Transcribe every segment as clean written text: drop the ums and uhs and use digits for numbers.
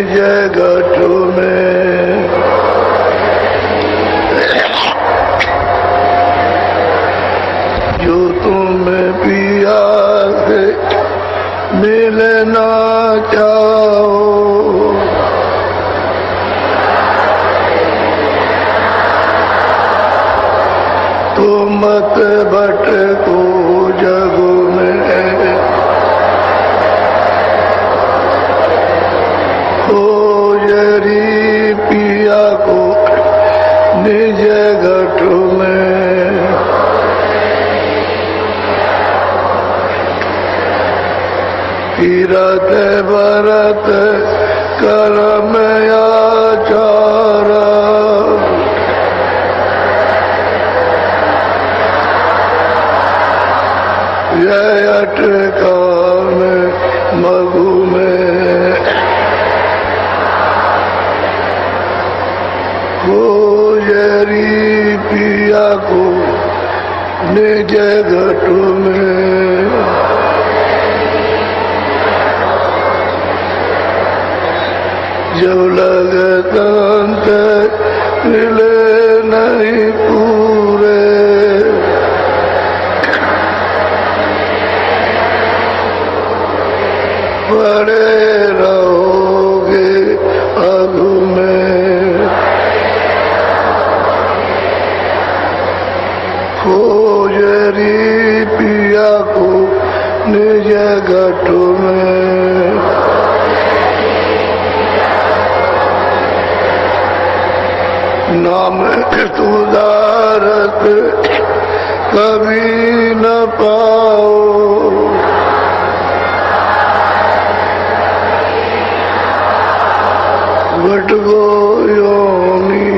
निज घट में जो तुम पिया से मिलना चाहो तो मत भटको जग में। खोजरी पिया को निज घट में तीरथ भरत कर्म आचार यह अटकान मगु में। खोजरी पिया को निज घट में जब लगतंत मिले नहीं पूरे पड़े रहोगे अगु में। खोजरी पिया को निज घट में नाम तुदारत कभी न पाओ घट गो योनि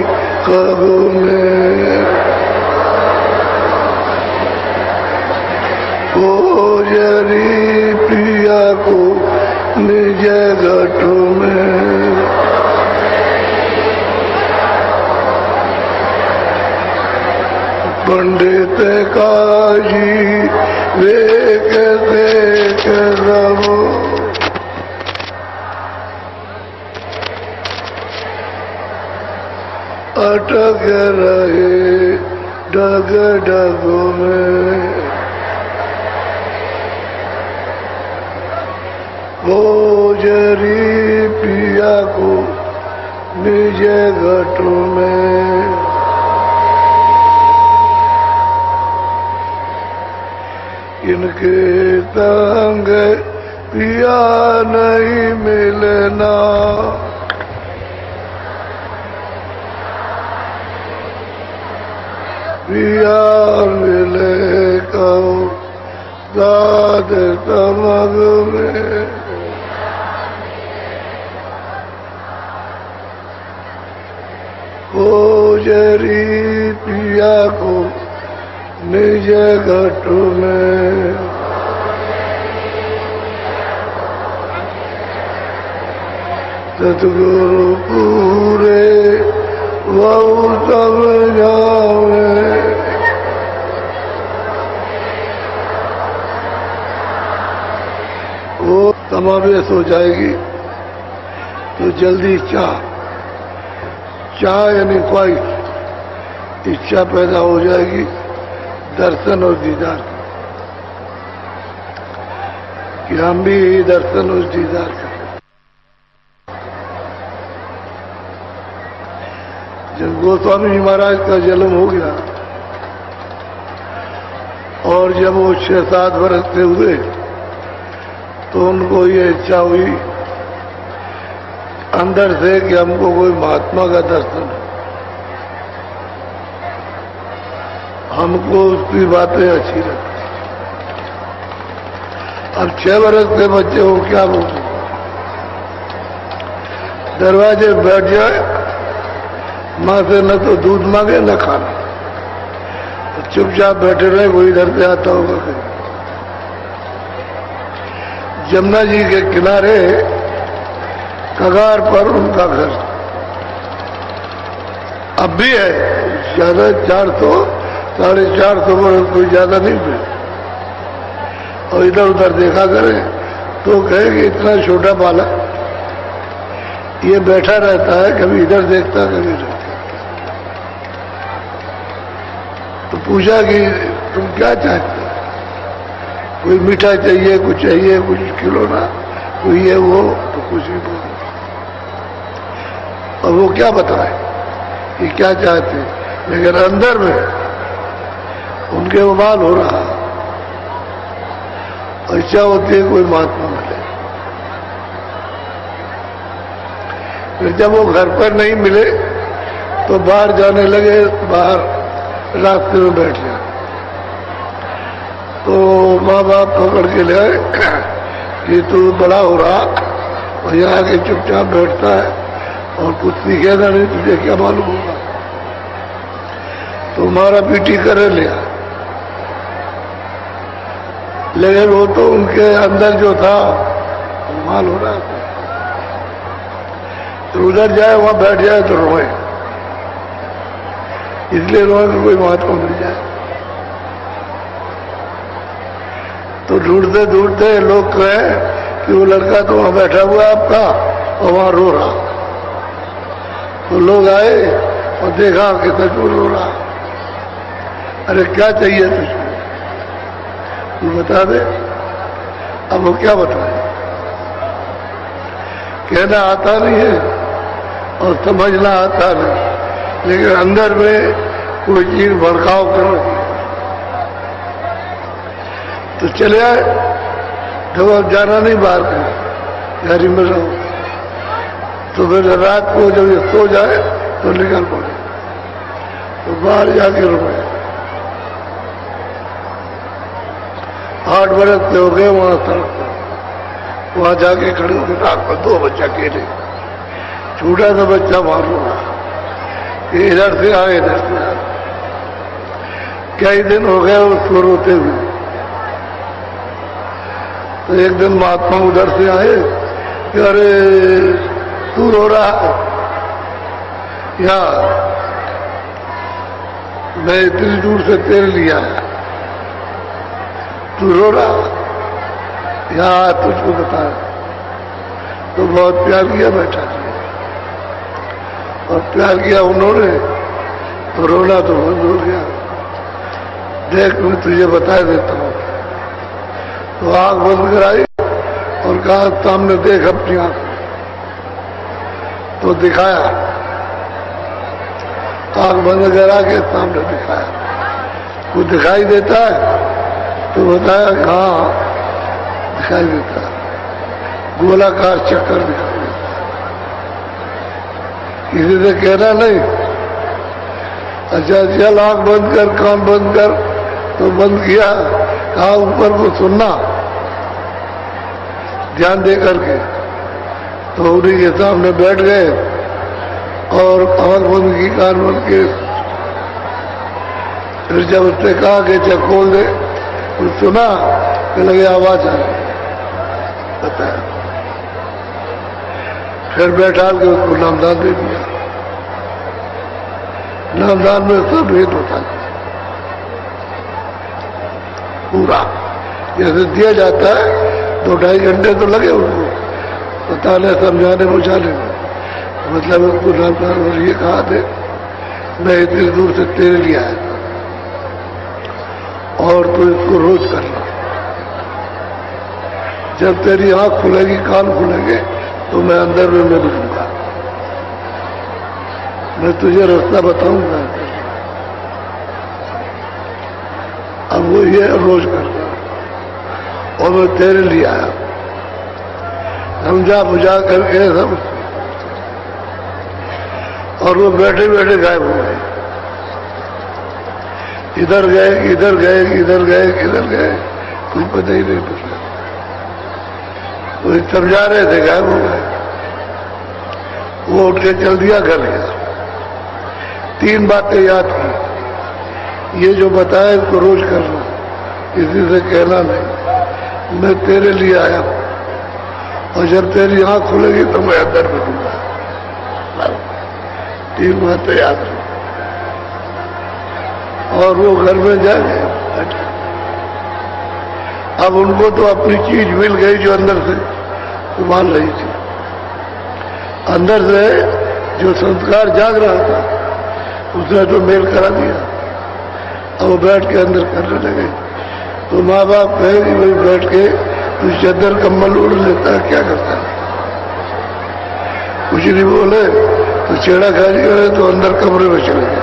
कब में। खोजरी पिया को निज घट में पंडित काजी देख देख रहो अटक रहे डग डग में। खोजरी पिया को निज घट में इनके तंग पिया नहीं मिलना पिया मिले कहो दाद तमग में। खोजरी पिया को निज घट में सतगुरु पूरे बहु समझावे वो समावेश हो जाएगी तो जल्दी चाह यानी ख्वाहिश इच्छा पैदा हो जाएगी दर्शन और दीदार कि हम भी दर्शन और दीदार करें। जब गोस्वामी जी महाराज का जन्म हो गया और जब वो 6-7 वर्ष के हुए तो उनको ये इच्छा हुई अंदर से कि हमको कोई महात्मा का दर्शन है, हमको उसकी बातें अच्छी लगती। अब 6 वर्ष के बच्चे हो क्या बोलते, दरवाजे बैठ जाए, माँ से न तो दूध मांगे न खाना, तो चुपचाप बैठे रहे, कोई इधर से आता होगा कहीं। जमुना जी के किनारे कगार पर उनका घर अब भी है, ज्यादा 400-450 वर्ष कोई ज्यादा नहीं हुए। और इधर उधर देखा करे तो कहे कि इतना छोटा बालक ये बैठा रहता है, कभी इधर देखता कभी इधर। तो पूछा कि तुम क्या चाहते हो? कोई मीठा चाहिए, कुछ चाहिए, कुछ खिलौना, कोई ये वो, तो कुछ भी बोलो। और वो क्या बताए कि क्या चाहते हैं, लेकिन अंदर में उनके उबाल हो रहा। इच्छा होती है कोई महात्मा मिले। फिर जब वो घर पर नहीं मिले तो बाहर जाने लगे, बाहर रास्ते में बैठ गया। तो माँ बाप पकड़ के ले आए कि तू बड़ा हो रहा और यहाँ आके चुपचाप बैठता है और कुछ सीखेगा नहीं, तुझे क्या मालूम होगा। तो मारा पीटी कर लिया, लेकिन वो तो उनके अंदर जो था माल हो रहा था। तो उधर जाए, वहां बैठ जाए तो रोए, इसलिए रोए कि कोई महात्मा मिल जाए। तो ढूंढते ढूंढते लोग कहे कि वो लड़का तो वहां बैठा हुआ है आपका और वहां रो रहा। तो लोग आए और देखा कि सचमुच रो रहा। अरे क्या चाहिए तुझे, तू बता दे। अब वो क्या बताए, कहना आता नहीं है और समझना आता नहीं, लेकिन अंदर में कोई चीज भड़काव करो। तो चले आए, जब अब जाना नहीं बाहर कहीं, घर में रहो। तो फिर रात को जब ये सो जाए तो निकल पड़े। तो बाहर जाके रोए। 8 बरस से हो गए वहां सड़क पर, वहां जाके खड़े हो गए। रात को 2 बच्चा अकेले, छोटा सा बच्चा मार रहा, इधर से आए इधर से आए। कई दिन हो गए उसको रोते हुए। तो एक दिन महात्मा उधर से आए कि अरे तू रो रहा है, या मैं इतनी दूर से तेरे लिया है, तू रो रहा या तुझको बताया। तो बहुत प्यार किया बैठा और प्यार किया उन्होंने, तो रोना तो बंद हो गया। देख मैं तुझे बता देता हूँ। तो आंख बंद कराई और कहा सामने देख अपनी आंख। तो दिखाया, आंख बंद करा के सामने दिखाया। वो दिखाई देता है तो बताया हाँ दिखाई देता है, गोलाकार चक्कर दिखाई देता है। किसी से कहना नहीं, अच्छा चल आंख बंद कर, कान बंद कर। तो बंद किया, कहा ऊपर को सुनना ध्यान दे करके। तो उन्हीं के सामने बैठ गए और आंख बंद की, कान बंद के। फिर जब उसने कहा कि चल खोल दे, तो सुना कि लगे आवाज आ रही, बताया। फिर बैठा के उसको नामदान दे दिया। नामदान में सब भेद होता है पूरा, जैसे दिया जाता है। 2-2.5 घंटे तो लगे उनको बताने, समझाने, बुझाने में। मतलब उसको नामदान और ये कहा थे मैं इतनी दूर से तेरे लिए आया था और तो इसको रोज करना। जब तेरी आंख खुलेगी, कान खुलेंगे, तो मैं अंदर में मिलूंगा, मैं तुझे रास्ता बताऊंगा। अब वो ये रोज करना और मैं तेरे लिए आया। समझा बुझा करके सब, और वो बैठे बैठे गायब हो गए। इधर गए, इधर गए, इधर गए, इधर गए, कुछ पता ही नहीं पता। वो समझा रहे थे, गायब हो गए। वो उठ के चल दिया, घर गया। 3 बातें याद की, ये जो बताया इसको रोज करना, किसी से कहना नहीं, मैं तेरे लिए आया हूं और जब तेरी आंख खुलेगी तो मैं अंदर बैठूंगा। 3 बातें याद रखी। और वो घर में जाए। अब उनको तो अपनी चीज मिल गई जो अंदर से उबाल रही थी। अंदर से जो संस्कार जाग रहा था उसने तो मेल करा दिया। अब वो बैठ के अंदर करने लगे तो माँ बाप कहे कि भाई बैठ के तू चादर कम्बल उड़ लेता है, क्या करता है? कुछ नहीं बोले तो छेड़ा खाली करे तो अंदर कमरे में चले गए,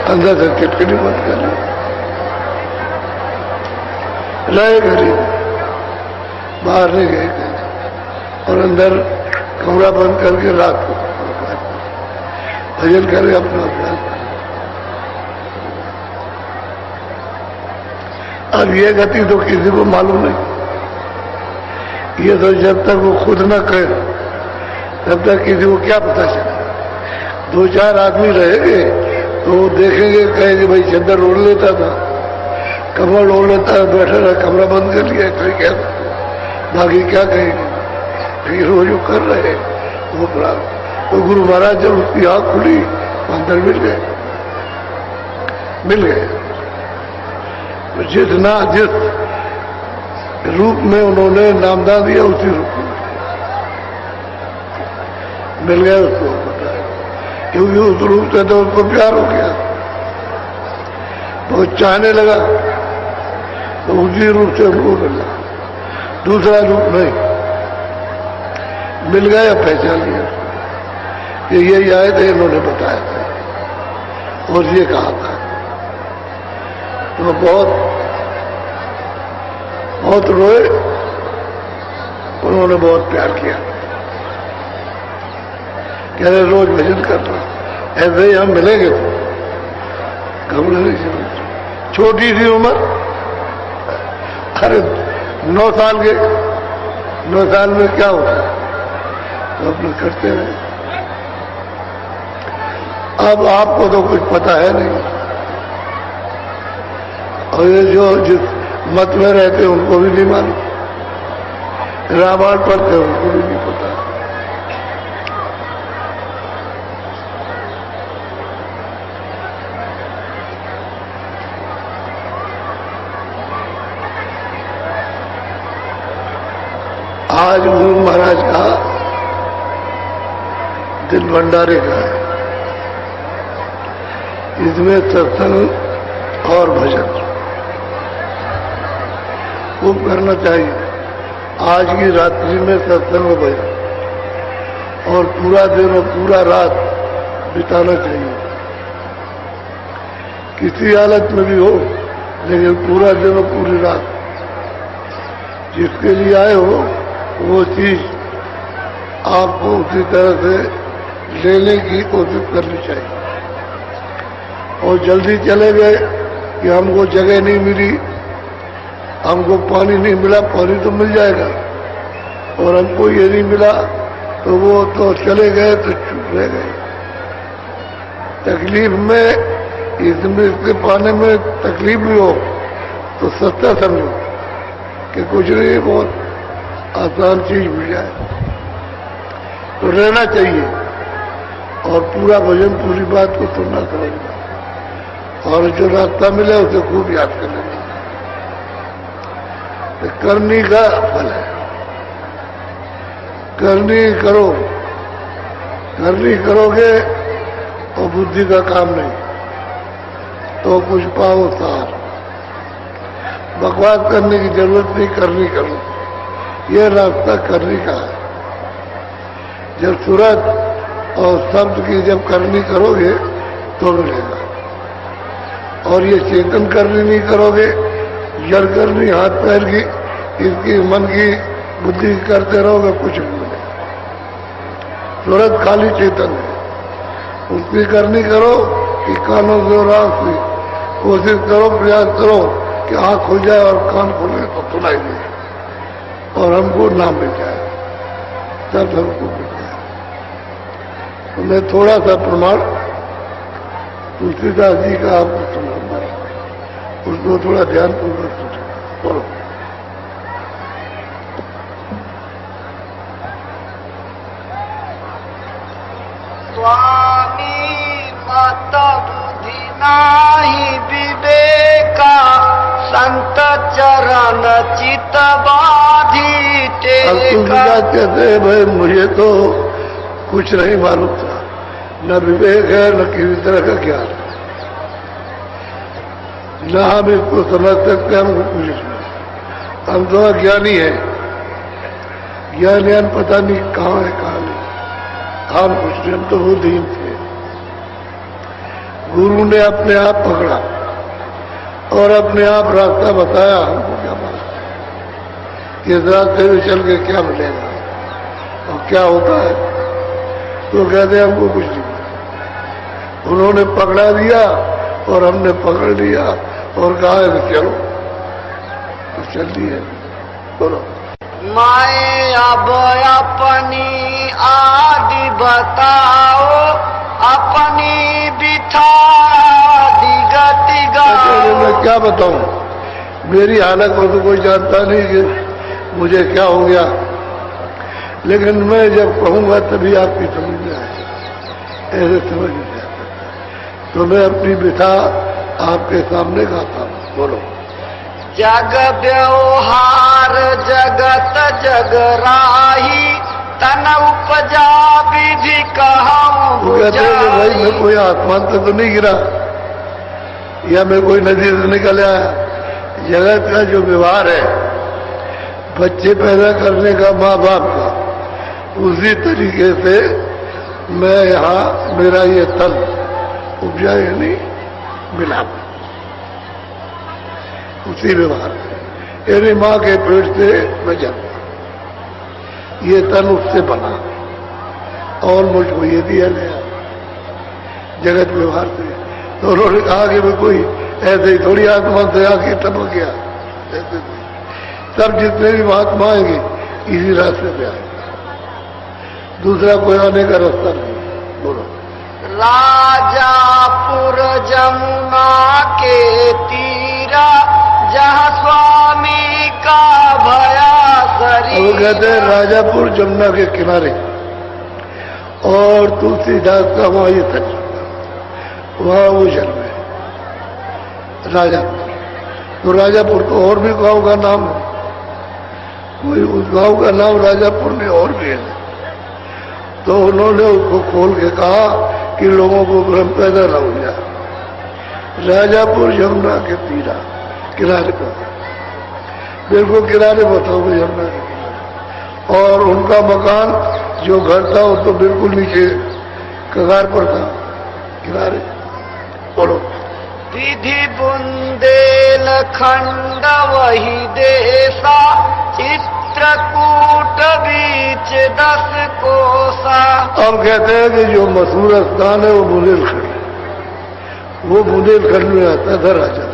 अंदर से चिटकनी बंद कर ली, रहे गरीब, बाहर नहीं गए कहीं। और अंदर कमरा बंद करके रात को भजन करे अपना अभ्यास। अब ये गति तो किसी को मालूम नहीं, ये तो जब तक वो खुद न कहे तब तक किसी को क्या पता चले। दो चार आदमी रहेंगे तो वो देखेंगे, कहेंगे भाई चद्दर ओढ़ लेता था, कमर ओढ़ लेता है, बैठा रहा, कमरा बंद कर लिया, कोई क्या बाकी क्या कहेंगे? फिर वो जो कर रहे वो बड़ा। तो गुरु महाराज जब उसकी आंख खुली अंदर मिल गए। जिस रूप में उन्होंने नामदान दिया उसी रूप में मिल गया उसको, पता है, क्योंकि उस रूप से तो उसको प्यार हो गया, बहुत चाहने लगा, तो उसी रूप से उनको मिला, दूसरा रूप नहीं। मिल गया, पहचान लिया कि यही आए थे, इन्होंने बताया था और ये कहा था। तो बहुत रोए, उन्होंने बहुत प्यार किया, कह रहे रोज भजन करना, ऐसे ही हम मिलेंगे तो घबरा नहीं चलेंगे। छोटी सी उम्र, अरे 9 साल के, 9 साल में क्या होता है, तो अपना करते रहे। अब आपको तो कुछ पता है नहीं, और ये जो जिस मत में रहते उनको भी नहीं मालूम, रामायण पढ़ते उनको भी नहीं पता। आज गुरु महाराज का दिन भंडारे का है, इसमें सत्संग और भजन खूब करना चाहिए। आज की रात्रि में सत्संग और भजन, और पूरा दिन और पूरा रात बिताना चाहिए, किसी हालत में भी हो, लेकिन पूरा दिन और पूरी रात जिसके लिए आए हो वो चीज आपको उसी तरह से लेने की कोशिश करनी चाहिए। और जल्दी चले गए कि हमको जगह नहीं मिली, हमको पानी नहीं मिला, पानी तो मिल जाएगा, और हमको ये नहीं मिला तो वो तो चले गए तो चुप रह गए। तकलीफ में इसमें इसके पाने में तकलीफ भी हो तो सस्ता समझो कि कुछ नहीं, बहुत आसान चीज मिल जाए, तो रहना चाहिए और पूरा भजन पूरी बात को सुनना समझना, और जो रास्ता मिले उसे खूब याद कर लेना। तो करनी का फल है, करनी करो, करनी करोगे और बुद्धि का काम नहीं तो कुछ पाओ सार। बकवास करने की जरूरत नहीं, करनी करो, ये रास्ता करनी का है। जब सूरत और शब्द की जब करनी करोगे तो मिलेगा, और ये चेतन करनी नहीं करोगे, जड़ करनी हाथ पैर की, इसकी मन की बुद्धि करते रहोगे, कुछ नहीं मिलेगा। सूरत खाली चेतन है, उसकी करनी करो कि कानों से और आंख से कोशिश करो, प्रयास करो कि आंख खुल जाए और कान खुले तो सुनाई दे और हमको नाम मिल जाए, तब हमको मिल जाए। तो मैं थोड़ा सा प्रमाण तुलसीदास जी का आपको सुनाऊंगा, उसको थोड़ा ध्यान पूर्वक सुनो। बोलो। स्वामी मत बुद्धि नाही विवेका, संत चरण चित बाधी टेका। तुलसीदास कहते हैं भाई मुझे तो कुछ नहीं मालूम था, न विवेक है न किसी तरह का ज्ञान है, न हम इसको समझ सकते हम कुछ नहीं। हम तो अज्ञानी है, ज्ञान पता नहीं कहाँ है कहाँ नहीं। हम कुछ नहीं, हम तो बुद्धिहीन थे। गुरु ने अपने आप पकड़ा और अपने आप रास्ता बताया। हमको क्या मालूम इस रास्ते में चल के क्या मिलेगा और क्या होता है, तो कहते हमको कुछ नहीं। उन्होंने पकड़ा दिया और हमने पकड़ लिया और कहा है कि चलो, तो चल दिए। बोलो मैं अब अपनी आदि बताओ, अपनी बिथा दिगति गाओ। मैं क्या बताऊं, मेरी हालत को तो कोई जानता नहीं कि मुझे क्या हो गया, लेकिन मैं जब कहूंगा तभी आपकी समझ में आएगी, ऐसे समझ नहीं आता। तो मैं अपनी बिथा आपके सामने गाता हूं। बोलो जग व्यवहार जगत जग राही, तन उपजा विधि कहूं। वो कहते हैं कि भाई मैं कोई आसमान से तो नहीं गिरा या मैं कोई नदी से निकल आया। जगत का जो व्यवहार है, बच्चे पैदा करने का, माँ बाप का, उसी तरीके से मैं यहाँ मेरा ये तन उपजा यानी मिला, उसी व्यवहार से। यानी माँ के पेट से मैं जन्मा, ये तन उससे बना और मुझको ये दिया गया जगत व्यवहार से। तो उन्होंने कहा कि मैं कोई ऐसे ही थोड़ी आत्मा से आके टपक गया, ऐसे सब जितने भी महात्मा आएंगे इसी रास्ते पे आएंगे, दूसरा कोई आने का रास्ता नहीं। बोलो राजापुर जमुना के तीरा, जहाँ स्वामी का भया शरीर। वो कहते हैं राजापुर जमुना के किनारे, और तुलसीदास का वहां ये सच, वहां वो जन्म है राजापुर। तो राजापुर तो और भी गांव का नाम है, कोई उस गांव का नाम राजापुर में और भी है। तो उन्होंने उसको खोल के कहा कि लोगों को भ्रम पैदा न हो जाए। राजापुर यमुना के तीरा किनारे पर, बिल्कुल किनारे पर था वो यमुना के किनारे, और उनका मकान जो घर था वो तो बिल्कुल नीचे कगार पर था, किनारे। बोलो विधि बुंदेल खंड वही देसा, चित्रकूट बीच 10 कोसा। अब कहते हैं कि जो मशहूर स्थान है वो बुंदेलखंड है, वो बुंदेलखंड में आता था राजा,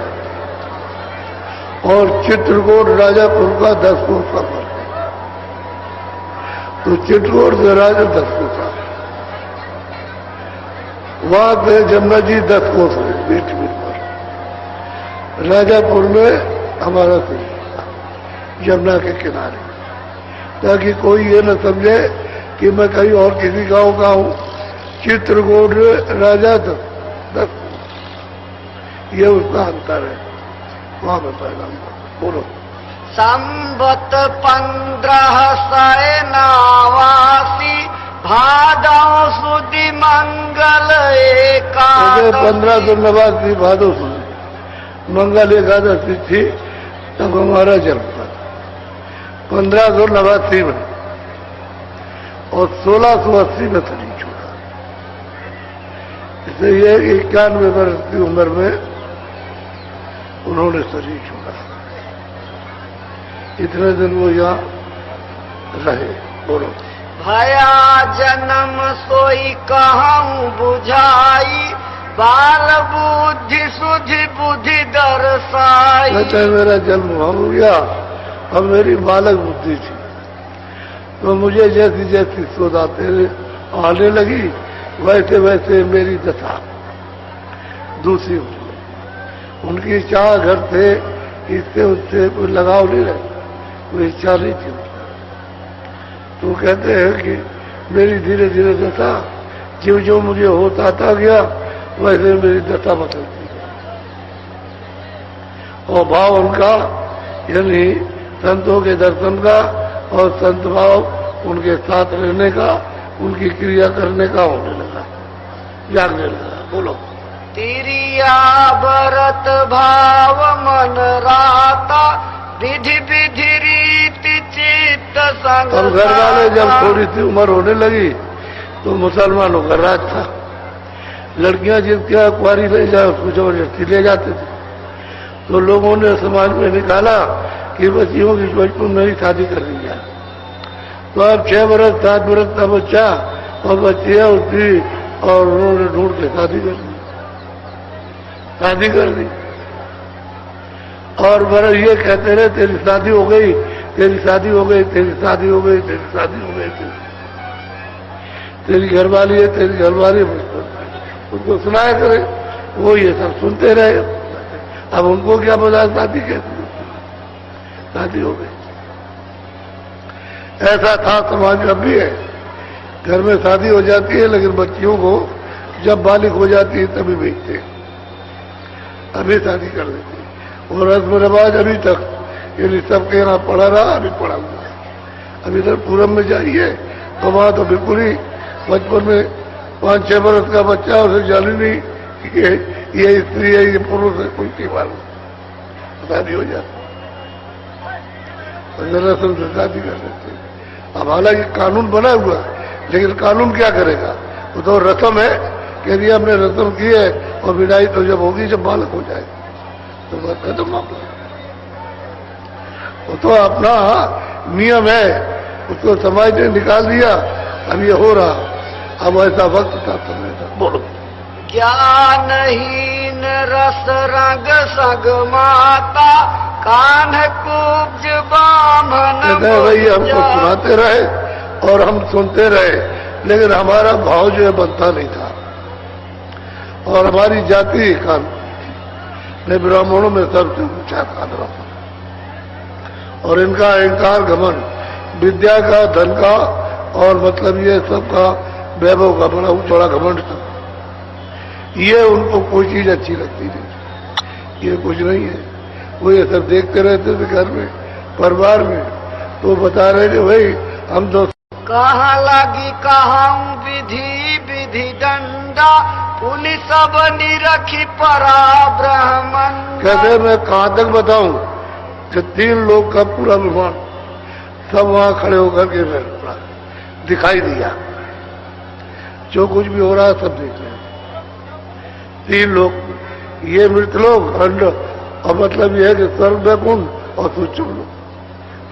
और चित्रकूट राजापुर का 10 कोस का फर्क है। तो चित्रकूट से राजा 10 कोसा, वहां से जमुना जी 10 कोस है बीच में पर। राजापुर में हमारा सिर यमुना के किनारे, ताकि कोई ये न समझे कि मैं कहीं और किसी गांव का हूं। चित्रकूट राजा 10 ये उसका अंतर है, वहां में पैदा हुआ। बोलो संवत 1500 नावासी, भादव सुदी मंगल एकादशी। 1589 भादव सुदी मंगल एकादशी थी, तब हमारा जन्म था 1589 में, और 1680 में शरीर छोड़ा। इसलिए 91 वर्ष की उम्र में उन्होंने शरीर छोड़ा। इतने दिन वो यहाँ रहे। बोलो भया जन्म सोई कहूँ बुझाई, बाल बुद्धि सुधि बुद्धि दर्शाई। कहते हैं मेरा जन्म हो गया, अब मेरी बालक बुद्धि थी, तो मुझे जैसी जैसी सोदाते आने लगी, वैसे वैसे मेरी दशा दूसरी हो गई। उनकी चाह घर थे, इससे उससे कोई लगाव नहीं रहे, कोई इच्छा नहीं थी। तो कहते हैं कि मेरी धीरे धीरे दशा, जो जो मुझे होता था गया, वैसे मेरी दशा बदलती गई। और भाव उनका यानी संतों के दर्शन का और संत भाव उनके साथ रहने का उनकी क्रिया करने का होने लगा, जागने लगा। बोलो। तिरिया भरत भाव मन राता, विधि विधि रीति चित्त संग। और घर वाले जब थोड़ी सी उम्र होने लगी तो मुसलमानों का राज था। लड़कियां जिनकी कुंवारी ले जाए उसको जबरदस्ती ले जाते थे। तो लोगों ने समाज में निकाला कि बच्चियों की बचपन में ही शादी कर दी जाए। तो अब 6 बरस 7 बरस का बच्चा और बच्चियां उसकी, और उन्होंने ढूंढ के शादी कर दी, शादी कर दी। और बरस ये कहते रहे तेरी शादी हो गई, तेरी शादी हो गई, तेरी शादी हो गई, तेरी शादी हो गई, तेरी घरवाली है, तेरी घरवाली है। उनको सुनाया करे, वो ये सब सुनते रहे। अब उनको क्या पता शादी कैसी, शादी हो गई। ऐसा था समाज में, भी है। घर में शादी हो जाती है लेकिन बच्चियों को जब बालिग हो जाती है तभी भेजते हैं, अभी शादी कर देते हैं। और रस्म रिवाज अभी तक ये सबके यहाँ पड़ा रहा, अभी पड़ा हुआ है। अभी इधर पूरब में जाइए तो वहां तो बिल्कुल ही बचपन में 5-6 बरस का बच्चा, उसे जानी नहीं ये स्त्री है, ये पुरुष है, कोई की मालूम, शादी हो जाती, रस्म से शादी कर देते हैं। अब हालांकि कानून बना हुआ है, लेकिन कानून क्या करेगा? वो तो रस्म है कि यदि हमने रस्म की है और विदाई तो जब होगी जब बालक हो जाए तो बात खत्म मामला। वो तो अपना नियम है, उसको समाज ने निकाल दिया। अब ये हो रहा, अब ऐसा वक्त था समय था। बोलो। ज्ञानहीन रस रंग सग माता, कान्ह कुब्ज बामन। कहते हैं भाई हमको सुनाते रहे और हम सुनते रहे, लेकिन हमारा भाव जो है बनता नहीं था। और हमारी जाति कान ब्राह्मणों में सबसे ऊंचा कान, और इनका अहंकार घमंड, विद्या का, धन का, और मतलब ये सबका वैभव का बड़ा चौड़ा घमंड था। ये उनको कोई चीज अच्छी लगती नहीं, ये कुछ नहीं है। वो ये सब देखते रहते थे घर में, परिवार में। तो बता रहे थे भाई हम तो कहाँ लगी कहाँ विधि विधि दंडा, पुलिस बनी रखी परा ब्राह्मण। कहते मैं कहाँ तक बताऊं कि 3 लोग का पूरा विमान सब वहां खड़े होकर के मैं दिखाई दिया, जो कुछ भी हो रहा है सब देख रहे हैं। 3 लोग, ये मृत लोग, अंड, और मतलब ये है कि स्वर्ग में कुंड और सूक्ष्म लोग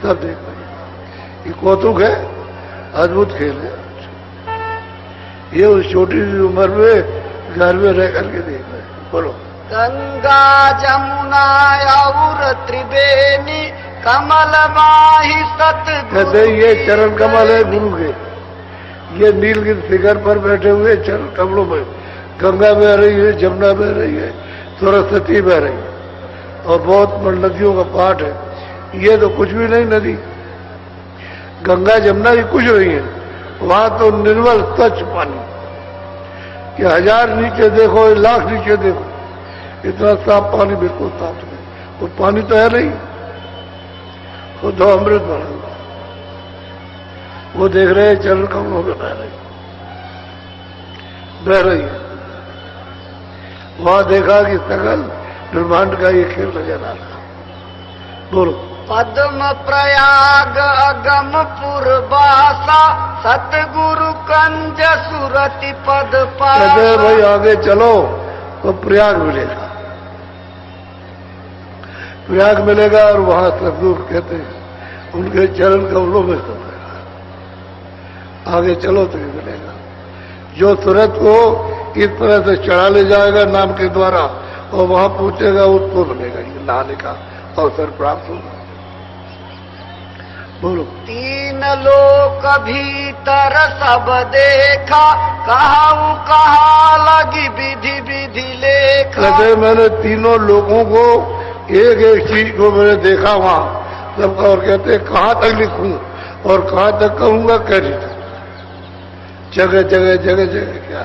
सब देख रहे हैं। ये कौतुक है, अद्भुत खेल है। ये उस छोटी सी उम्र में घर में रह करके देख रहे हैं। बोलो। गंगा जमुना और त्रिवेणी, कमल माही सतगुरु। कहते ये चरण कमल है गुरु के। ये नीलगिरी शिखर पर बैठे हुए चरण कमलों में गंगा बह रही है, जमुना बह रही है, सरस्वती बह रही है, और बहुत नदियों का पाठ है। ये तो कुछ भी नहीं नदी, गंगा जमुना की कुछ नहीं है। वहां तो निर्मल स्वच्छ पानी, कि 1000 नीचे देखो, 1,00,000 नीचे देखो, इतना साफ पानी, बिल्कुल साफ नहीं। वो पानी तो है नहीं, वो तो अमृत बना हुआ। वो देख रहे हैं चरण कमलों में बह रही है। वहां देखा कि सकल ब्रह्मांड का ये खेल नजर आ रहा। बोलो। पद्म प्रयाग अगमपुर बासा, सतगुरु कंज सुरति पद पासा। कहते भाई आगे चलो तो प्रयाग मिलेगा, प्रयाग मिलेगा, और वहां सतगुरु कहते हैं उनके चरण कमलों में सब है। आगे चलो तो ये मिलेगा। जो सूरत को इस तरह से चढ़ा ले जाएगा नाम के द्वारा और वहां पहुंचेगा, उसको मिलेगा ये नहाने का अवसर प्राप्त होगा। बोलो। 3 लोक भीतर सब देखा, कहाँ कहाँ लगी विधि विधि लेखा। कहते मैंने तीनों लोगों को एक एक चीज को मैंने देखा वहां सबका, और कहते कहाँ तक लिखूं और कहाँ तक कहूंगा, कैसे तक, जगह जगह जगह जगह क्या,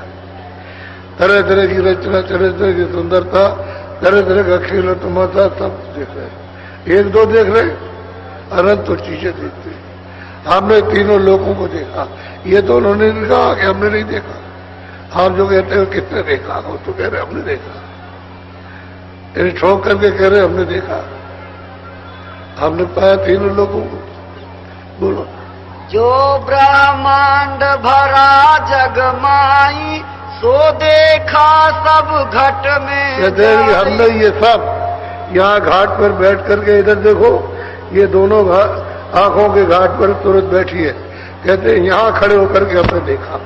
तरह तरह की रचना, तरह तरह की सुंदरता, तरह तरह का खेल तमाशा सब देख रहे। 1-2 देख रहे, अनंत तो चीजें देखते हैं। हमने तीनों लोगों को देखा। ये तो उन्होंने नहीं कहा कि हमने नहीं देखा। आप जो कहते हो किसने देखा, वो तो कह रहे हमने देखा, ठोक करके कह रहे हमने देखा। हमने पाया तीनों लोगों को। बोलो। जो ब्रह्मांड भरा जगमाई, सो देखा सब घट में। कहते हैं कि हमने ये सब यहाँ घाट पर बैठ करके, इधर देखो ये दोनों आंखों के घाट पर तुरंत बैठी है। कहते हैं यहाँ खड़े होकर के हमने देखा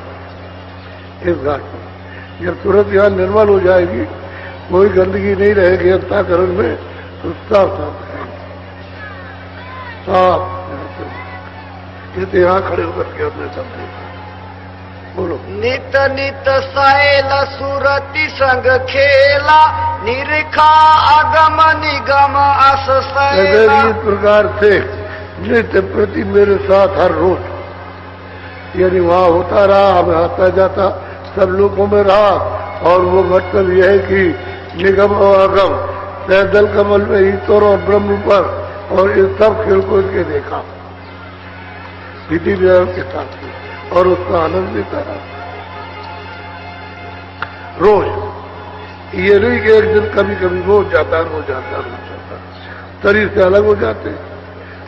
इस घाट पर। जब तुरंत यहाँ निर्मल हो जाएगी, कोई गंदगी नहीं रहेगी अंतःकरण में, तो साफ साफ साफ। कहते यहाँ खड़े होकर के हमने सब देखा। बोलो। नित नित सैल सुरति संग खेला, निरखा अगम निगम अस सैला। इस प्रकार से नित्य प्रति मेरे साथ हर रोज, यानी वहां होता रहा, हमें आता जाता सब लोगों में रहा। और वो मतलब यह है कि निगम और अगम, पैदल कमल में ईश्वर और ब्रह्म पर, और इस सब खेल को इसके देखा विधि विधान के साथ, और उसका आनंद लेता रहा रोज। ये नहीं कि एक दिन कभी कभी रोज जाता रोज जाता रोज जाता, शरीर से अलग हो जाते।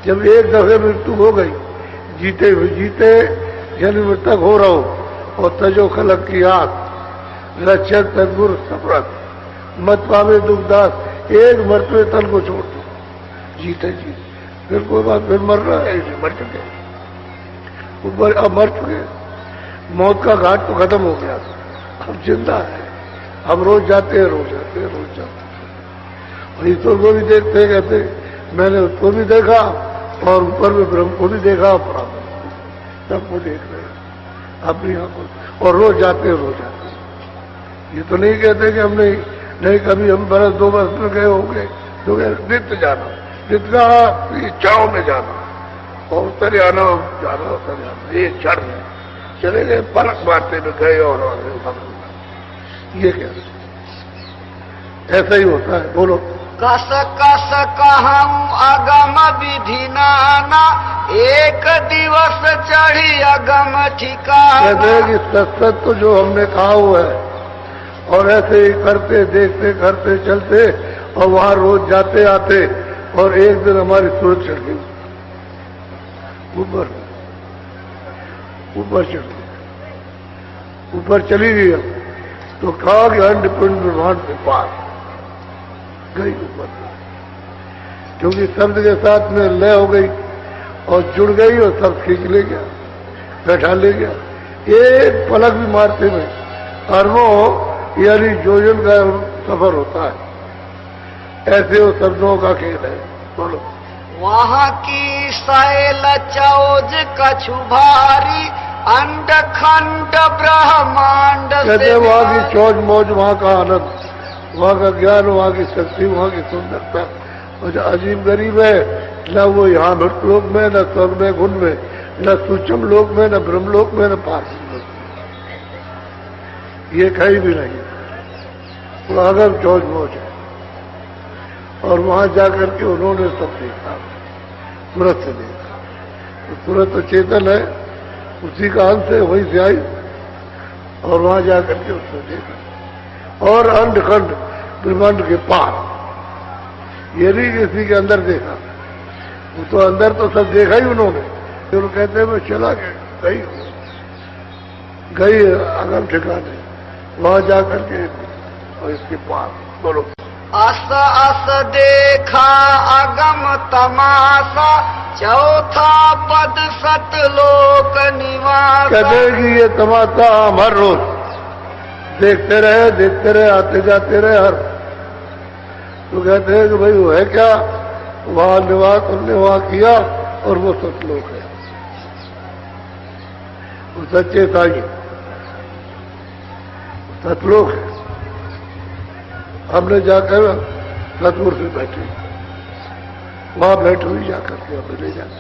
जब एक दफे मृत्यु हो गई, जीते हुए जीते जन्म मृतक हो रहो, और तजो खलक की आग, लक्षण सदगुरु सफरत, मत पावे दुखदास, एक मरते तन को छोड़ दो, जीते जीते। फिर कोई बात, फिर मर रहा है, मर चुके ऊपर, अब मर चुके। मौत का घाट तो खत्म हो गया, अब जिंदा है। हम रोज जाते हैं, रोज जाते हैं, रोज जाते हैं। और ईश्वर को भी देखते हैं, कहते मैंने उसको भी देखा, और ऊपर में ब्रह्म को भी देखा, सबको देख रहे हैं अपनी आंखों, और रोज जाते हैं, रोज जाते हैं। ये तो नहीं कहते कि हम नहीं कभी हम बरस 2 बरस में गए होंगे, तो नित्य जाना, नित्य इच्छाओं में जाना, और उतर आना जाना, उतर जाना, ये क्षण चले गए, पलक मारते में गए और ये क्या, ऐसा ही होता है। बोलो। कस कस कहूँ अगम विधि नाना, एक दिवस चढ़ी अगम ठिकाना। कहते हैं कि सत्सत तो जो हमने कहा हुआ है, और ऐसे ही करते देखते करते चलते, और वहां रोज जाते आते, और एक दिन हमारी सूरत चढ़ गई ऊपर, ऊपर चढ़ गई, ऊपर चली गई। तो कहा कि अंड पिंड ब्रह्मांड के पास गई ऊपर, क्योंकि शब्द के साथ में लय हो गई और जुड़ गई, और सब खींच ले गया, बैठा ले गया। एक पलक भी मारते में अरबों यानी जोजन का सफर होता है। ऐसे वो शब्दों का खेल है। बोलो। वहाँ की शैल चौज कछु भारी, अंड खंड ब्रह्मांड से। वहाँ की चौज मौज, वहाँ का आनंद, वहाँ का ज्ञान, वहाँ की शक्ति, वहाँ की सुंदरता, और अजीब गरीब है। न वो यहाँ मृत लोक में, न स्वर्ग में, गुण में, न सूक्ष्म लोक में, न ब्रह्मलोक में, न पार्थिव लोक में, ये कहीं भी नहीं। वो अगर चौज मौज है। और वहां जाकर के उन्होंने सब देखा, तुरंत से देखा। तो तुरंत तो चेतन है, उसी का अंश है, वहीं से आई, और वहां जाकर के उसने देखा। और अंड खंड ब्रह्मांड के पार, ये नहीं किसी के अंदर देखा, वो तो अंदर तो सब देखा ही उन्होंने। फिर कहते हैं मैं चला गई अगम ठिकाने, वहां जाकर के, और इसके पार। बोलो। अस अस देखा अगम तमाशा, चौथा पद सतलोक निवास। कहते हैं कि ये तमाशा हम हर रोज देखते रहे, आते जाते रहे हर। तो कहते हैं कि भाई वो है क्या, वहां निवास हमने वहां किया, और वो सतलोक है, वो सच्चे साई सतलोक है। हमने जाकर सतपुर से बैठे, वहां बैठे हुई जाकर के हमें ले जाते।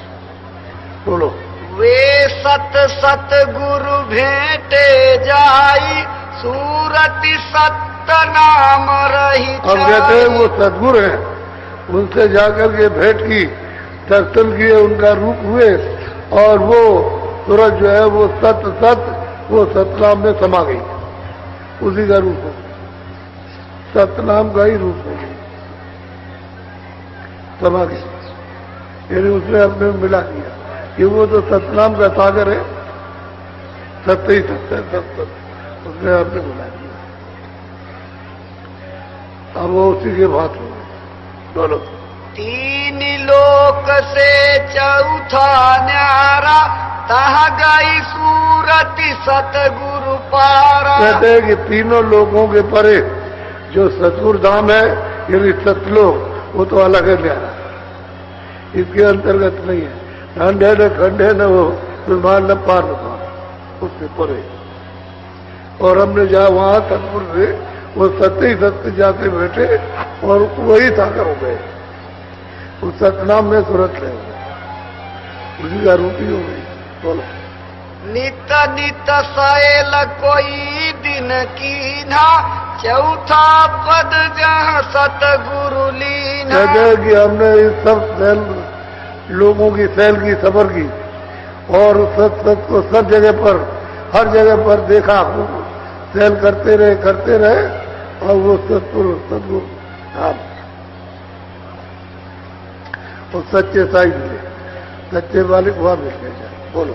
बोलो। वे सत सत गुरु भेंटे जाई, सूरति सत्य नाम रही। हम कहते हैं वो सदगुरु हैं, उनसे जाकर के भेंट की, दर्शन किए, उनका रूप हुए, और वो सूरज जो है वो वो सतनाम में समा गई, उसी का रूप हो, सतनाम का ही रूप हो गई, समा गई, यानी उसने अपने मिला दिया कि वो तो सतनाम का सागर है, सत्य ही सत्य है, सत्य उसने अपने मिला दिया। अब वो उसी के बात हो बोलो। तीन लोक से चौथा न्यारा, तह गई सूरति सतगुरु पारा। कहते हैं कि तीनों लोगों के परे जो सतगुरु धाम है यानी सतलोक, वो तो अलग है न्यारा, इसके अंतर्गत नहीं है, ठंडे न खंडे न वो विमान न पार न पार, उससे परे। और हमने जहाँ वहां सतगुरु से वो सत्य ही सत्य जाते बैठे और वही सागर हो गए, उस सतनाम में सूरत रहे, उसी का रूप ही हो गई। बोलो। नित नित सैल कोई दिन कीन्हा, चौथा पद जहाँ सतगुरु लीना। कहते हैं कि हमने इस सब लोगों की सैल की सबर की और सत को सब जगह पर, हर जगह पर देखा, सैल करते रहे और वो सतगुरु हाँ वो सच्चे साई मिले, सच्चे मालिक वहां मिलते जाए। बोलो।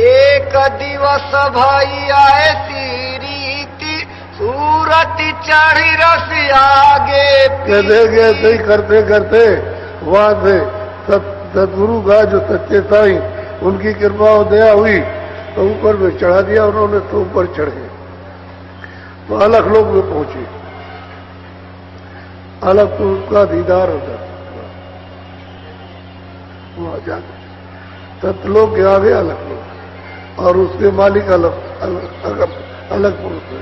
एक दिवस भाई ऐसी रीति, सूरति चढ़ी रस आगे। कहते ऐसे ही करते करते वहां से सतगुरु का जो सच्चे साई, उनकी कृपा और दया हुई तो ऊपर में चढ़ा दिया उन्होंने, तो ऊपर चढ़ गए तो अलग लोग में पहुंचे, अलग तो उसका दीदार होता वहां जाकर सतलोक के आगे अलग लोग और उसके मालिक अलग पुरुष है।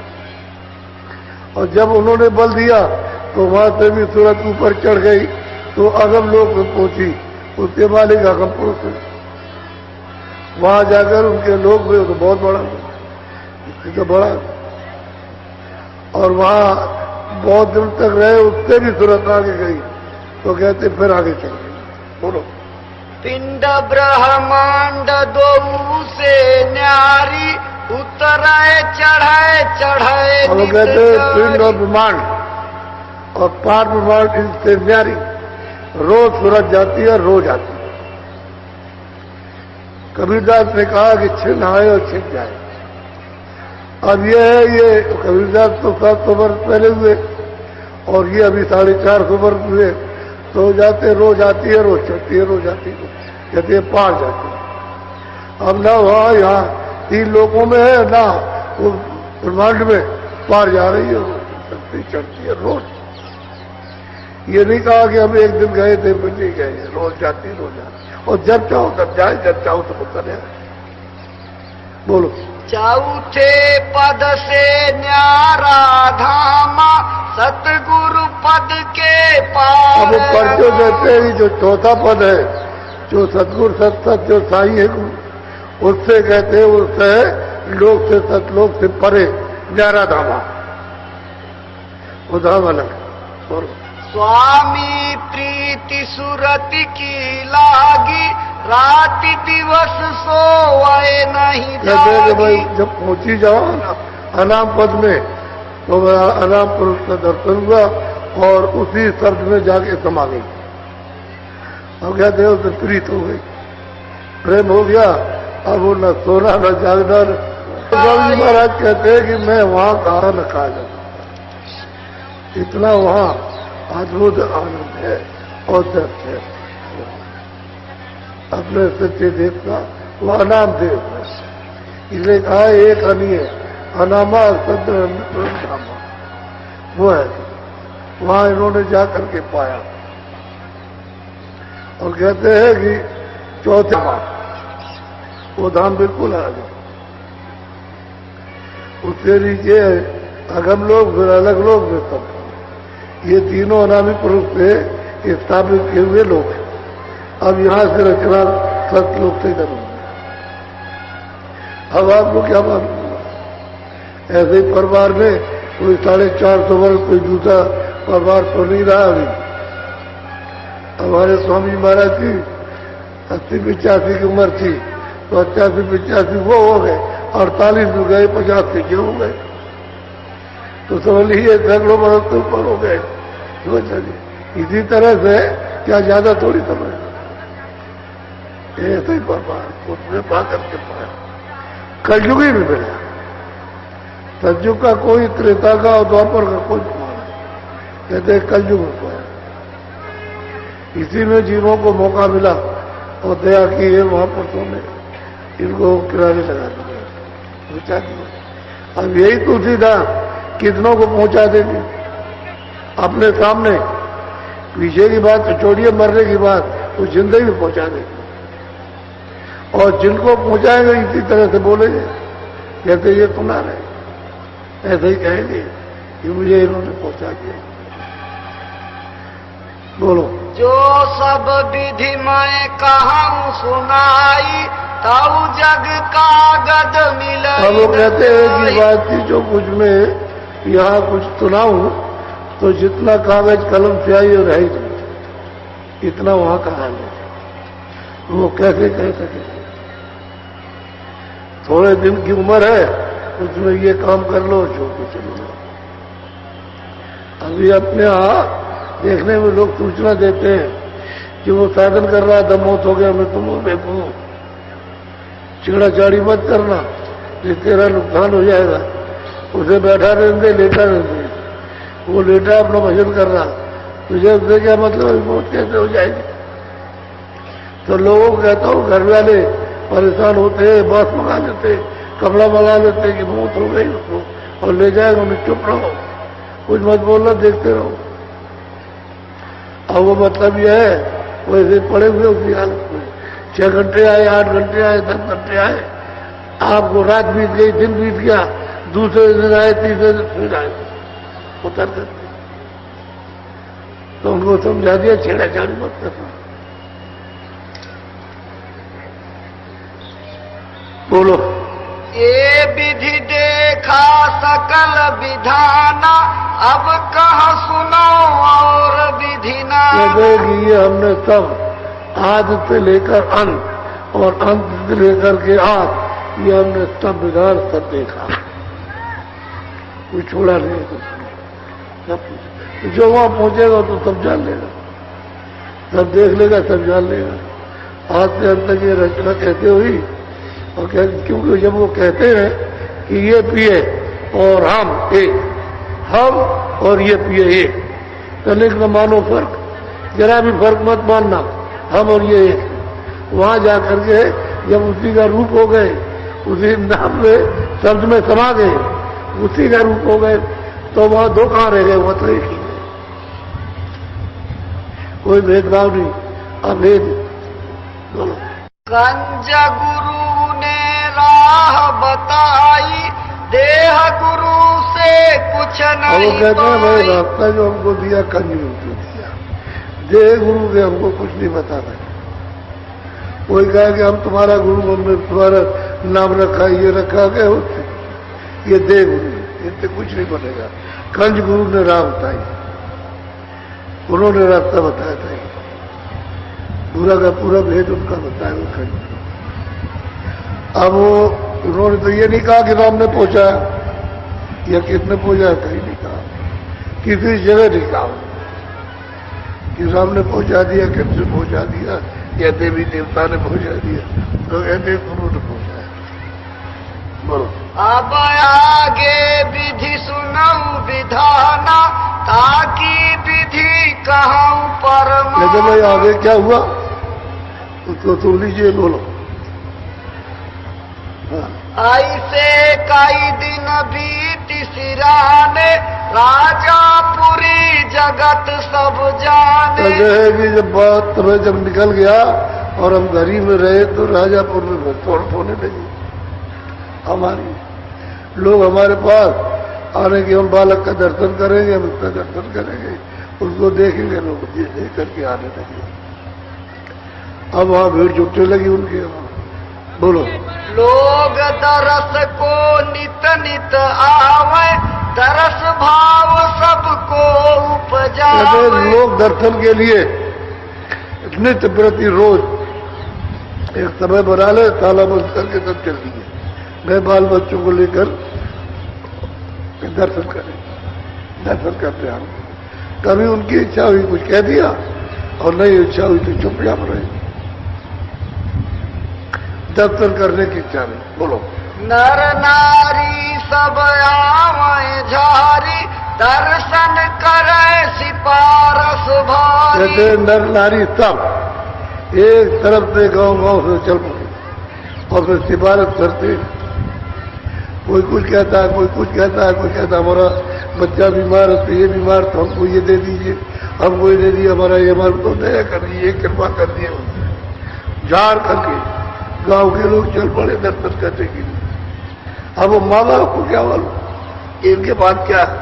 और जब उन्होंने बल दिया तो वहां से भी सूरत ऊपर चढ़ गई तो अगम लोक में पहुंची, उसके मालिक अगम पुरुष है। वहां जाकर उनके लोग भी तो बहुत बड़ा, इससे तो बड़ा, और वहां बहुत दिन तक रहे, उससे भी सूरत आगे गई तो कहते फिर आगे चल गई। बोलो। पिंड ब्रह्मांड दो से न्यारी, उतराए चढ़ाए चढ़ाए। और कहते पिंड और ब्रह्मांड और पार ब्रह्मांड इनसे न्यारी, रोज सूरज जाती है, रोज आती है। कबीरदास ने कहा कि छिन आए और छिन जाए। अब ये कबीरदास तो 700 वर्ष पहले हुए और ये अभी 450 वर्ष हुए, तो जाते रोज आती है, रोज चढ़ती है, रोज आती है, कहते हैं पार जाती है। अब ना वहां यहाँ 3 लोगों में है ना वो ब्रह्मांड में पार जा रही है, चढ़ती चढ़ती है रोज। ये नहीं कहा कि हम एक दिन गए थे फिर नहीं गए, रोज जाती रोज आती, और जब चाहो तब जाए, जब चाहो तब करे। बोलो। चौथे पद से न्यारा धामा, सतगुरु पद के पार। अब परचो देते ही जो चौथा पद है, जो सतगुरु सत जो साई है, उससे कहते हैं, उससे लोक से सतलोक से परे न्यारा धामा, वो धाम अलग है। स्वामी प्रीति सुरति की लागी, राति दिवस सोए नहीं कहते भाई जब पहुंची जाओ अनाम पद में तो अनाम पुरुष का दर्शन हुआ और उसी शब्द में जाके समा गई। अब कहते हैं उससे प्रीत हो गई, प्रेम हो गया, अब वो न सोना न जागना। स्वामी महाराज कहते हैं कि मैं वहां कहा न खा जाता, इतना वहां अद्भुत आनंद है और दर्द है अपने सच्चे देव का, वो अनाम देव है। इसलिए कहा एक अनिय अनामा सद्र धामा, वो है वहां इन्होंने जाकर के पाया। और कहते हैं कि चौथे वो धाम बिल्कुल आ गया, उससे नीचे अगम लोग फिर अलग लोग फिर सब, ये तीनों अनामी पुरुष से स्थापित किए हुए लोग हैं। अब यहां से रचना सतलोक से कर, अब आपको क्या मालूम हुआ? ऐसे ही परिवार में कोई 450 वर्ष कोई दूसरा परिवार तो नहीं रहा। अभी हमारे स्वामी महाराज की 80-85 की उम्र थी तो 88-85 वो हो गए, 48 में गए, 50 से क्यों हो गए? तो समझ लीजिए सैकड़ों बरस से ऊपर हो गए। इसी तरह से क्या ज्यादा थोड़ी समझ, ऐसे ही बर्बाद उसमें पा करके पाया। कलयुग ही में मिला, सतयुग का कोई, त्रेता का और द्वापर का कोई प्रमाण नहीं, कहते कलयुग में पाया। इसी में जीवों को मौका मिला और दया की है महापुरुषों ने, इनको किराने लगा दिया। अब यही तुलसीदास कितनों को पहुंचा देंगे अपने सामने। पीछे की बात तो छोड़िए, मरने की बात, वो जिंदगी में पहुंचा देंगे। और जिनको पहुंचाएंगे इसी तरह से बोलेंगे, जैसे ये सुना रहे, ऐसे ही कहेंगे कि मुझे इन्होंने पहुंचा दिया। बोलो। जो सब विधि मैं कहूँ सुनाई, ताऊ जग कागज मिल। अब वो कहते हैं कि बात थी जो कुछ में यहाँ कुछ सुनाऊं तो जितना कागज कलम स्याही और है इतना वहां का हाल है। वो कैसे कह सके? थोड़े दिन की उम्र है, उसमें ये काम कर लो, छोड़ के चलो जाओ। अभी अपने यहाँ देखने में लोग सूचना देते हैं कि वो साधन कर रहा था, मौत हो गया, मैं तुम देखूं, चिड़ा चाड़ी मत करना, ये तेरा नुकसान हो जाएगा। उसे बैठा रहने दे, लेटा रहने दे। वो लेटा अपना भजन कर रहा, तुझे उससे क्या मतलब, मौत कैसे हो जाएगी? तो लोगों को कहता हूँ, घर वाले परेशान होते हैं, बस मंगा लेते, कपड़ा मंगा लेते कि मौत हो गई उसको और ले जाएगा, उन्हें चुप रहो, कुछ मत बोलना, देखते रहो। अब वो मतलब यह है, वैसे पड़े हुए उसी हालत में, 6 घंटे आए, 8 घंटे आए, 10 घंटे आए, आपको रात बीत गई, दिन बीत गया, दूसरे दिन आए, तीसरे दिन फिर आए, उतर करते। तो उनको समझा दिया, छेड़ाछाड़ी मत करना। बोलो। ये विधि देखा सकल विधाना, अब कहाँ सुनो और विधि ना। ये हमने सब आदि से लेकर अंत और अंत से लेकर के आद, ये हमने सब विधान सब देखा, कोई छोड़ा नहीं, कुछ जो वहां पहुंचेगा तो सब जान लेगा, सब देख लेगा, सब जान लेगा। आज से अंत तक ये रचना कहते हुई, और क्योंकि जब वो कहते हैं कि ये पिए और हम एक, हम और ये पिए एक, तो लिखना मानो फर्क, जरा भी फर्क मत मानना, हम और ये एक। वहां जाकर के जब उसी का रूप हो गए, उसी नाम में शब्द में समा गए, उसी का रूप हो गए, तो वहां दो कहां रह गए, वहां तो एक ही है, कोई भेदभाव नहीं, अभेद। बोलो। कंज गुरु ने राह बताई, देह गुरु से कुछ नहीं। वो कहते हैं भाई, रास्ता जो हमको दिया कंज गुरु को दिया, देह गुरु से हमको कुछ नहीं बता सके। कोई कहा कि हम तुम्हारा गुरु, हमने तुम्हारा नाम रखा, ये रखा गया, ये देह गुरु, इससे कुछ नहीं बनेगा। कंज गुरु ने राह बताई, उन्होंने रास्ता बताया था, पूरा का पूरा भेद उनका बताया वो कंज। अब उन्होंने तो ये नहीं कहा कि राम ने पहुंचाया या किसने पहुंचाया, कहीं नहीं कहा, किसी जगह नहीं कहा कि राम ने पहुंचा दिया, किसने पहुंचा दिया, या देवी देवता ने पहुंचा दिया, तो कहते गुरु ने पहुंचाया। बोलो। अब आगे विधि सुनऊ विधाना, ताकि विधि कहूँ परम। कहते भाई आगे क्या हुआ उसको सुन लीजिए। बोलो। ऐसे कई दिन बीती सिराने, राजापुरी जगत सब जाने। कि जब बात समय जब निकल गया और हम घर ही में रहे, तो राजापुर में तोड़ होने लगी हमारी। लोग हमारे पास आने के, हम बालक का दर्शन करेंगे, हम उसका दर्शन करेंगे, उसको देखेंगे, लोग देख करके आने लगे। अब वहां भीड़ जुटने लगी उनके। बोलो। लोग दरस को नित नित आवे, दरस भाव सबको उपजावे। लोग दर्शन के लिए नित्य प्रति रोज एक समय बना ले, ताला बंद करके तब चल दिए, मैं बाल बच्चों को लेकर दर्शन करते हम। कभी उनकी इच्छा हुई कुछ कह दिया और नहीं इच्छा हुई तो चुपचाप रहे, दर्शन करने की इच्छा नहीं। बोलो। नर नारी सब आवे झारी, दर्शन करे सिपारस भारी। कहते नर नारी सब एक तरफ से गांव से चल पड़े और फिर सिफारिश करते। कोई कुछ कहता है, कोई कुछ कहता है, कोई कहता हमारा बच्चा बीमार है तो ये बीमार, तो हमको ये दे दीजिए, हमको ये दे दीजिए, हमारा ये हमारे को दया कर दीजिए, कृपा कर दिए। झाड़ करके गांव के लोग चल पड़े दर्शन करने के लिए। अब वो माँ बाप को क्या मालूम इनके बाद क्या है?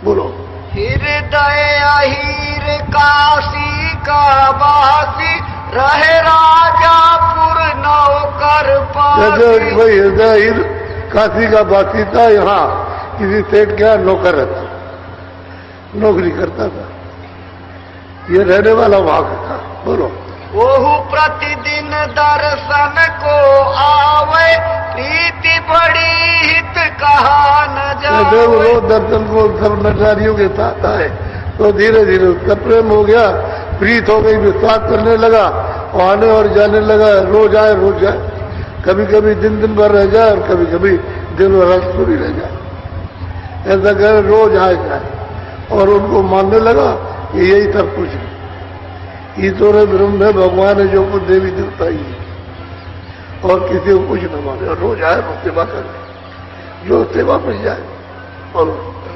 बोलो। हृदय अहीर काशी का वासी, रहे राजापुर नौकर पासी। भाई हृदय काशी का वासी था, यहाँ किसी सेठ क्या नौकर रहता, नौकरी करता था, ये रहने वाला वहां का था। बोलो। ओहु प्रतिदिन दर्शन को आवे, प्रीति बड़ी हित कहा न जावे। वो दर्शन को सब नरनारियों के साथ आए तो धीरे धीरे उसका प्रेम हो गया, प्रीत हो गई, विश्वास करने लगा और आने और जाने लगा। रोज आए रोज जाए, कभी कभी दिन भर रह जाए और कभी कभी दिन भर रात पूरी रह जाए, ऐसा कर रोज आए जाए और उनको मानने लगा कि यही सब कुछ है, ईश्वर ब्रह्म है, भगवान है, जो कुछ देवी देवता ही है, और किसी को कुछ न माने और रोज आए रोज सेवा करे, जो सेवा मिल जाए। और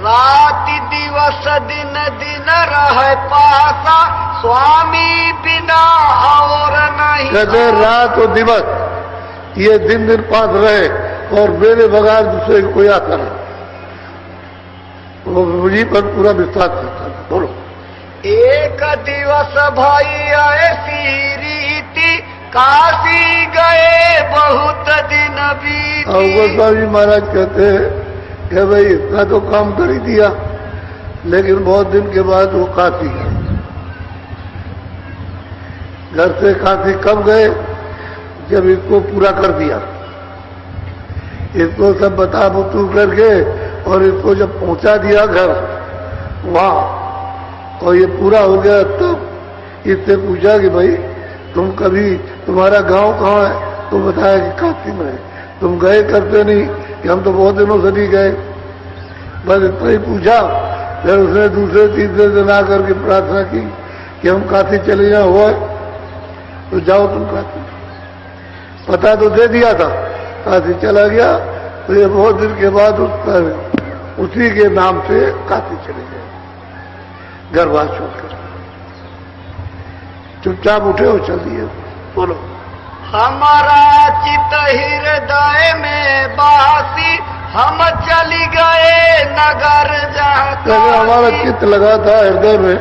राति दिवस दिन दिन रहे पासा, स्वामी बिना और नहीं। कहते रात और दिवस ये दिन पास रहे और मेरे बगैर दूसरे कोई आता नहीं, वो मुझी पर पूरा विश्वास करता था। बोलो। एक दिवस भाई ऐसी रीति, काशी गए बहुत दिन बीती। गोस्वामी महाराज कहते हैं कि भाई इतना तो काम कर ही दिया, लेकिन बहुत दिन के बाद वो काशी गए। घर से काशी कब गए? जब इसको पूरा कर दिया, इसको सब बता बुतू करके और इसको जब पहुंचा दिया घर वहां और ये पूरा हो गया, तब इससे पूछा कि भाई तुम कभी, तुम्हारा गांव कहाँ है? तो बताया कि काशी में है। तुम गए करते नहीं कि हम तो बहुत दिनों से नहीं गए, बस इतना ही पूछा। फिर उसने दूसरे तीसरे दिन आकर के प्रार्थना की कि हम काशी चले जाए, हुआ तो जाओ तुम काशी। पता तो दे दिया था, काशी चला गया। तो ये बहुत दिन के बाद उसी के नाम से काशी चले गए, घर बार छोड़कर चुपचाप उठे और चल दिए। बोलो। हमारा चित हृदय में बासी, हम चली गए नगर जहाँ। हमारा चित्त लगा था हृदय में,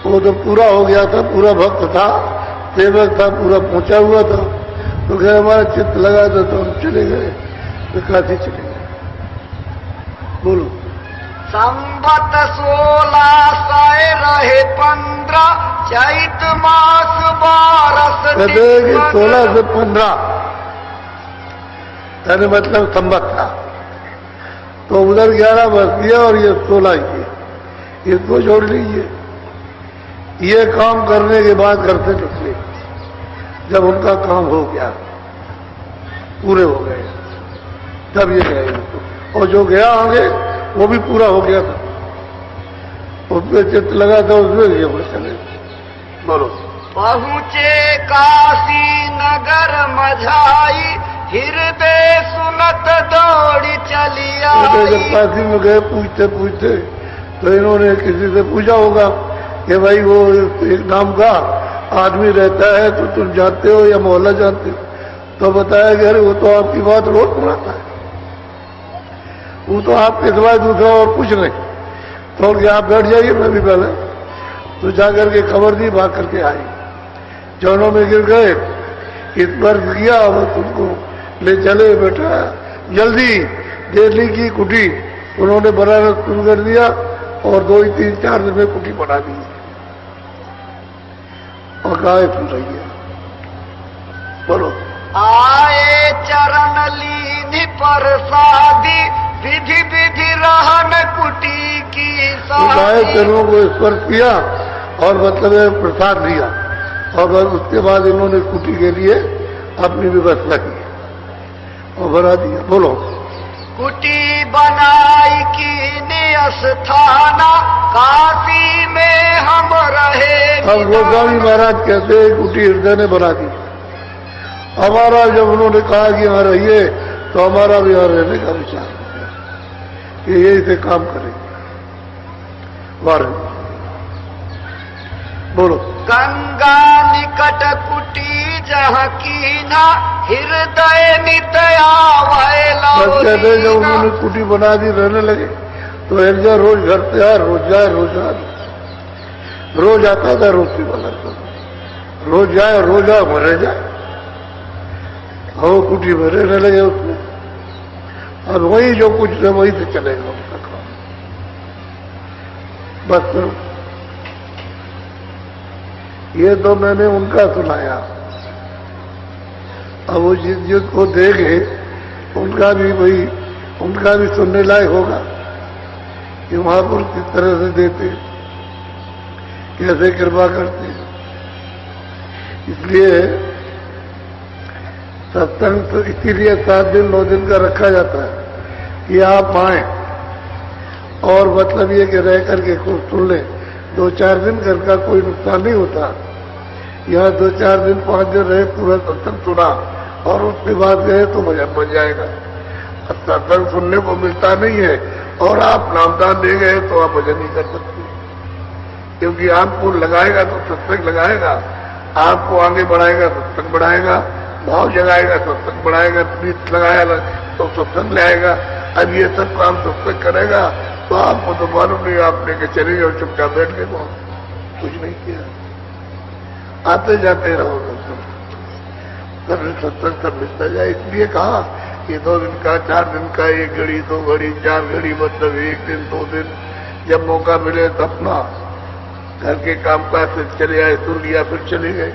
वो तो पूरा हो गया था, पूरा भक्त था, सेवक था, पूरा पहुंचा हुआ था। तो क्या हमारा चित्त लगा था तो हम चले गए, तो काशी चले गए। बोलो। संवत 1600 रहे 15, चैत मास 12 16 से 15 यानी मतलब संवत था, तो उधर 11 वर्ष किया और ये 16 किए। इसको छोड़ लीजिए, ये काम करने के बाद करते निकले। जब उनका काम हो गया, पूरे हो गए, तब ये गए। और जो गया आगे वो भी पूरा हो गया था, उसमें चित्त लगा था, उसमें ये वो चले। बोलो। पहुँचे काशी नगर मझाई, हृदय सुनत दौड़ी चली आई। जब काशी में गए पूछते पूछते तो इन्होंने किसी से पूछा होगा कि भाई वो एक नाम का आदमी रहता है, तो तुम जानते हो या मोहल्ला जानते हो? तो बताया कि अरे वो तो आपकी बात रोज सुनाता है, वो तो आपके सिवाय दूसरा और कुछ नहीं। तो क्या आप बैठ जाइए, मैं भी पहले तो जाकर के खबर दी, भाग करके आई, जौनों में गिर गए। इस पर किया, वो तुमको ले चले बेटा, जल्दी दिल्ली की कुटी उन्होंने बनाना शुरू कर दिया और 2 3 4 दिन में कुटी बना दी और गाय सुन रही है। बोलो। आए चरण लीनि प्रसादी विधि विधि रहन कुटी की आए चरणों को स्पर्श किया और मतलब प्रसाद दिया और बस उसके बाद इन्होंने कुटी के लिए अपनी व्यवस्था की और बना दिया। बोलो। कुटी बनाई की निस्थाना काशी में हम रहे। अब गोस्वामी महाराज कहते कुटी हृदय ने बना दी। हमारा जब उन्होंने कहा कि यहाँ रहिए तो हमारा भी यहाँ रहने का विचार हो गया कि यही से काम करेंगे। वारण बोलो। गंगा निकट कुटी जहाँ कीना हृदय नित आवे बस कहते जब उन्होंने कुटी बना दी रहने लगे तो एक जगह रोज घर से आया, रोज जाए रोज आ, रोज आता था रोज से वाला रोज जाए रोज आ मरे जाए और कुटी में रहने लगे उसमें। अब वही जो कुछ है वही से चलेगा उसका काम। बस करो। ये तो मैंने उनका सुनाया। अब वो जिसको देखे उनका भी वही उनका भी सुनने लायक होगा कि महापुरुष किस तरह से देते, कैसे कृपा करते। इसलिए सत्संग तो इसीलिए 7 दिन 9 दिन का रखा जाता है कि आप आए और मतलब ये कि रह करके कुछ सुन लें। 2-4 दिन घर का कोई नुकसान नहीं होता। यहाँ 2-4 दिन 5 दिन रहे पूरा सत्संग सुना और उसके बाद गए तो मजा बन जाएगा। सत्संग सुनने को मिलता नहीं है और आप नामदान दे गए तो आप भजन नहीं कर सकते, क्योंकि आपको लगाएगा तो सत्संग लगाएगा, आपको आगे बढ़ाएगा सत्संग बढ़ाएगा, भाव जगाएगा सत्संग बढ़ाएगा, प्रीत लगाएगा तो सत्संग ले आएगा। अब ये सब काम सत्संग करेगा तो आपको तो मालूम नहीं, आप लेके चले गए और चुपचाप बैठ गए, कुछ नहीं किया। आते जाते रहो सत्संग सब मिलता जाए। इसलिए कहा कि 2 दिन का 4 दिन का 1 घड़ी 2 घड़ी 4 घड़ी मतलब 1 दिन 2 दिन जब मौका मिले तो अपना घर के काम काज से चले आए, सुन लिया फिर चले गए।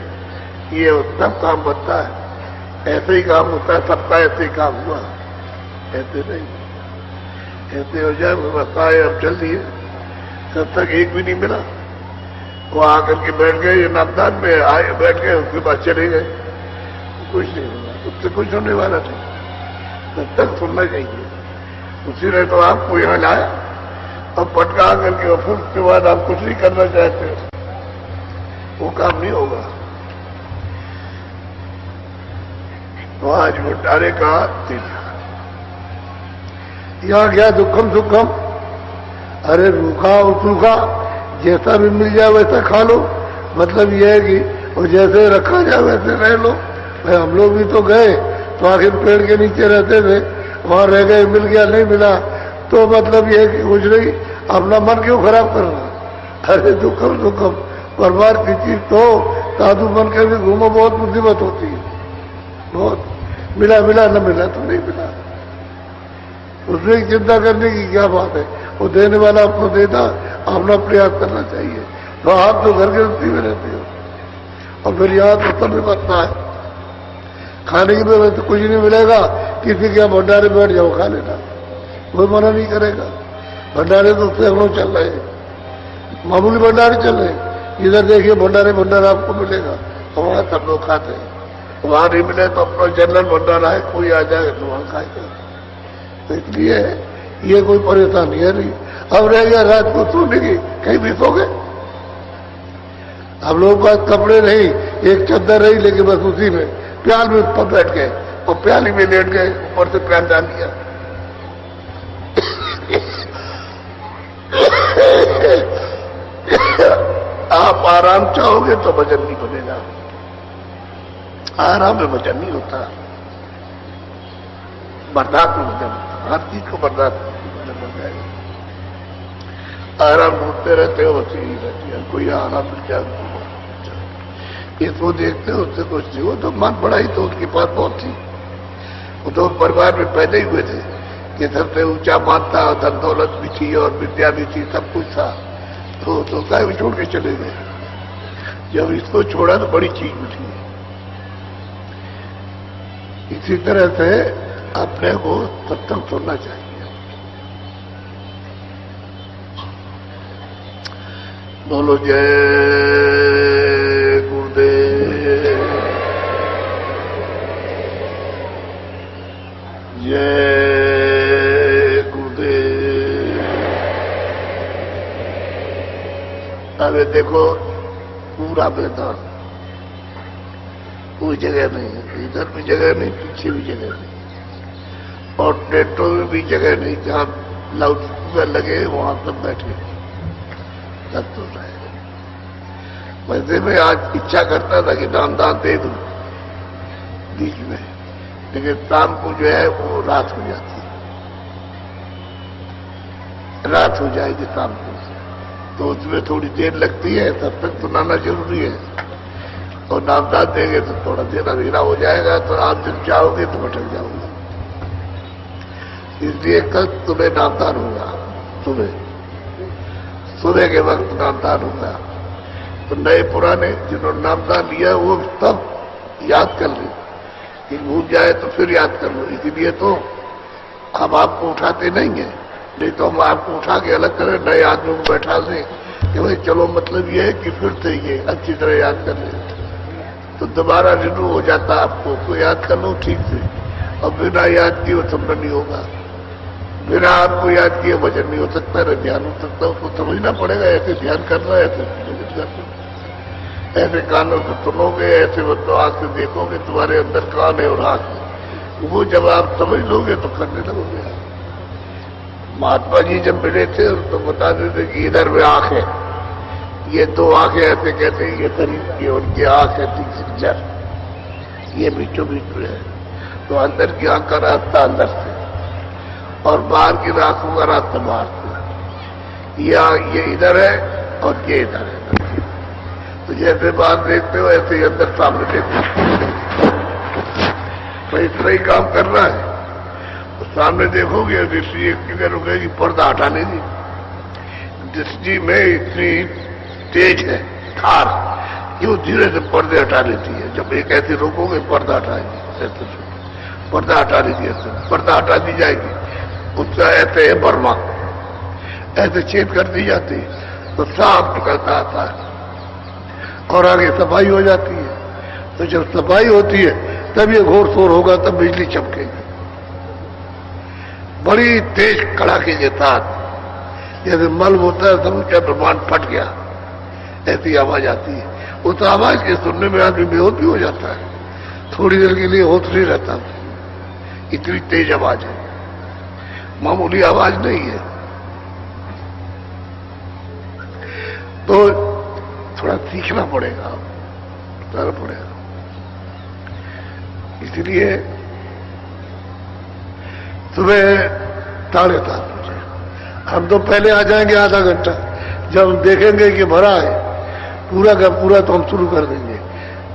ये सब काम बनता है, ऐसे ही काम होता है सबका। ऐसे ही काम हुआ, ऐसे नहीं। ऐसे हो जाए व्यवस्था है। अब चल दिए तब तक एक भी नहीं मिला। वो आकर के बैठ गए, ये नामदान में आए बैठ गए, उसके बाद चले गए, कुछ नहीं होगा, उससे कुछ होने वाला नहीं। तब तक सुनना चाहिए। उसी ने तो आपको यहाँ लाया अब पटका करके और फिर उसके बाद आप कुछ नहीं करना चाहते, वो काम नहीं होगा। तो आज भंडारे का यहाँ गया दुखम सुखम, अरे रूखा और सूखा जैसा भी मिल जाए वैसा खा लो। मतलब यह है कि और जैसे रखा जाए वैसे रह लो। भाई हम लोग भी तो गए तो आखिर पेड़ के नीचे रहते थे, वहां रह गए, मिल गया नहीं मिला तो मतलब यह कि कुछ नहीं, अपना मन क्यों खराब करना। अरे दुखम सुखम परिवार की चीज तो साधु बन कर भी घूमो, बहुत मुसीबत होती है, बहुत। मिला मिला न मिला तो नहीं मिला, उसमें चिंता करने की क्या बात है। वो देने वाला आपको देता, अपना प्रयास करना चाहिए। तो आप तो घर के उसी में रहते हो और फिर यहाँ तो सब व्यवस्था है, खाने की व्यवस्था कुछ नहीं मिलेगा, किसी के यहाँ भंडारे बैठ जाओ खा लेना, कोई मना नहीं करेगा। भंडारे तो सैकड़ों चल रहे हैं, मामूली भंडारे चल रहे हैं। इधर देखिए भंडारे भंडारा आपको मिलेगा, वहां सब लोग खाते हैं। वहां नहीं मिले तो अपना जनरल भंडारा है, कोई आ जाएगा तो वहां खाएगा। तो इसलिए ये कोई परेशानी है नहीं। अब रह गया रात को सोने की, कहीं भी सो गए। हम लोगों के पास कपड़े नहीं, एक चद्दर रही, लेकिन बस उसी में प्याल में ऊपर बैठ गए और प्याली में लेट गए, ऊपर से प्याल डाल दिया। आप आराम चाहोगे तो भजन नहीं बनेगा, आराम में भजन नहीं होता, बर्दाश्त में भजन होता। हर चीज को बर्दाश्त बन जाएगा। आराम ढूंढते रहते हो, बस यही रहती है, कोई आराम मिल जाए। इसको देखते हो उससे कुछ नहीं, वो तो मन बड़ा ही तो उनके पास बहुत थी। वो तो परिवार में पैदा ही हुए थे कि सबसे ऊंचा मानता, धन दौलत भी थी और विद्या भी थी, सब कुछ था। तो काय छोड़ के चले गए। जब इसको छोड़ा तो बड़ी चीज मिली। इसी तरह से अपने को सत्संग सुनना चाहिए। बोलो जय गुरुदेव, जय गुरुदेव। अरे देखो पूरा मैदान, कोई जगह नहीं है, इधर भी जगह नहीं, पीछे भी जगह नहीं, और ट्रेक्टरों में भी जगह नहीं। जहां लाउड स्पीकर लगे वहां सब बैठे सब तो रहे। वैसे मैं आज इच्छा करता था कि नामदान दे दूं बीच में, लेकिन शाम को जो है वो रात हो जाती है, रात हो जाएगी शाम को, तो उसमें थोड़ी देर लगती है, तब तक सुनाना जरूरी है। और नामदान देंगे तो थोड़ा देर अधीरा हो जाएगा, तो आप जब जाओगे तो भटक जाओगे। इसलिए कल सुबह नामदान होगा, सुबह के वक्त नामदान होगा। तो नए पुराने जिन्होंने नामदान लिया वो सब याद कर ले, कि भूल जाए तो फिर याद कर लो। इसीलिए तो हम आपको उठाते नहीं है, नहीं तो हम आपको उठा के अलग करें, नए आदमी को बैठा दें कि भाई चलो, मतलब ये है कि फिर से ये अच्छी तरह याद कर ले, तो दोबारा रिन्यू हो जाता आपको। तो याद कर लो ठीक से, और बिना याद किए वो समझ नहीं होगा। बिना आपको याद किए वजन नहीं हो सकता, न ध्यान हो सकता। उसको समझना पड़ेगा, ऐसे ध्यान करना है, ऐसे कानों से सुनोगे, ऐसे मतलब आंख से देखोगे, तुम्हारे अंदर कान है और आंख है, वो जब आप समझ लोगे तो करने लगोगे। महात्मा जी जब मिले थे तो बता देते कि इधर में आंख है, ये दो आंखें ऐसे कहते हैं, ये शरीर की उनकी आंख है तीसरी जर, ये बीचों बीच में है। तो अंदर की आंख का रास्ता अंदर से, और बाहर की आंखों का रास्ता बाहर से। ये इधर है और ये इधर है। तो जैसे बाहर देखते हो ऐसे ही अंदर सामने देखते हो, तो इतना ही काम करना है। तो सामने देखोगे दृष्टि एक फिगर हो गई, पर्दा हटाने की दृष्टि में इतनी तेज है धार, जो धीरे से पर्दे हटा लेती है। जब एक ऐसे रोकोगे पर्दा हटाएगी, ऐसे पर्दा हटा लीजिए, ऐसे पर्दा हटा दी जाएगी। उसका ऐसे है बर्मा, ऐसे छेद कर दी जाती है तो साफ निकलता आता है, और आगे सफाई हो जाती है। तो जब सफाई होती है तब ये घोर शोर होगा, तब बिजली चमकेगी बड़ी तेज कड़ाके के साथ, जैसे मल होता है समूचा ब्रह्मांड फट गया, ऐसी आवाज आती है। उस आवाज के सुनने में आदमी बेहोश भी हो जाता है, थोड़ी देर के लिए होश नहीं रहता, इतनी तेज आवाज है, मामूली आवाज नहीं है। तो थोड़ा सीखना पड़ेगा, बताना पड़ेगा। इसलिए सुबह 7:30 बजे हम तो पहले आ जाएंगे, आधा घंटा। जब हम देखेंगे कि भरा है पूरा का पूरा, तो हम शुरू कर देंगे।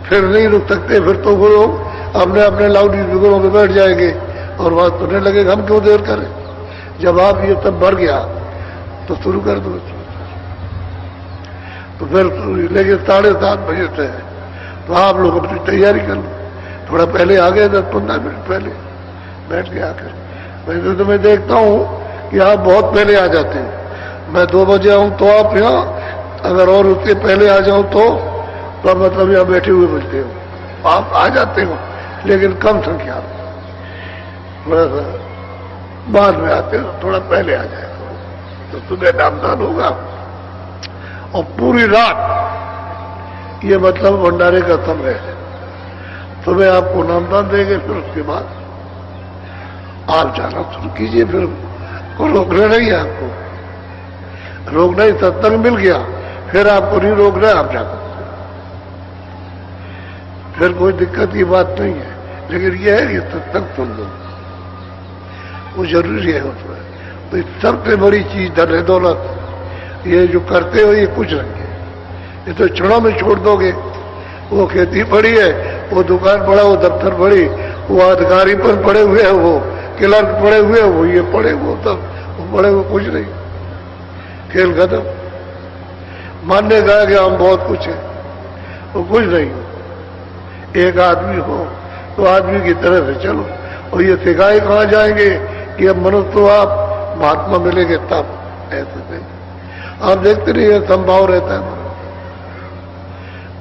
फिर नहीं रुक सकते, फिर तो वो लोग अपने अपने लाउड स्पीकरों में बैठ जाएंगे और बात सुनने लगेगा। हम क्यों देर करें? जब आप ये सब भर गया तो शुरू कर दो। तो फिर लेकिन 7:30 बजे से तो आप लोग अपनी तैयारी कर लो। थोड़ा पहले आ गए, 10-15 मिनट पहले बैठ के आकर। वैसे तो मैं देखता हूँ कि आप बहुत पहले आ जाते हैं। मैं 2 बजे आऊँ तो आप यहाँ, अगर और उससे पहले आ जाऊँ तो मतलब यहाँ बैठे हुए मिलते हो। आप आ जाते हो लेकिन कम संख्या में, थोड़ा सा बाद में आते हो, थोड़ा पहले आ जाए तो सुबह नामदान होगा। और पूरी रात ये मतलब भंडारे का समय है। सुबह आपको नामदान देंगे, फिर उसके बाद आप जाना शुरू कीजिए। फिर कोई रोकना नहीं है आपको, रोकना ही सत्संग मिल गया, फिर आपको नहीं रोकना है, आप जा सकते हो, फिर कोई दिक्कत की बात नहीं है। लेकिन यह है कि सत्संग सुन लो, वो जरूरी है उसमें। तो सबसे बड़ी चीज धन है दौलत, ये जो करते हो ये कुछ नहीं है। ये तो क्षणों में छोड़ दोगे। वो खेती पड़ी है, वो दुकान पड़ा, वो दफ्तर पड़ी, वो अधिकारी पर पड़े हुए हैं, वो क्लर्क पड़े हुए हैं, वो ये पड़े, वो तब वो पड़े हुए, कुछ नहीं, खेल खत्म। मानने का कि हम बहुत कुछ है, वो कुछ नहीं। एक आदमी हो तो आदमी की तरह से चलो। और ये सिखाए कहाँ जाएंगे कि अब मनुष्य तो आप महात्मा मिलेंगे तब, ऐसे नहीं। आप देखते रहिए संभाव रहता है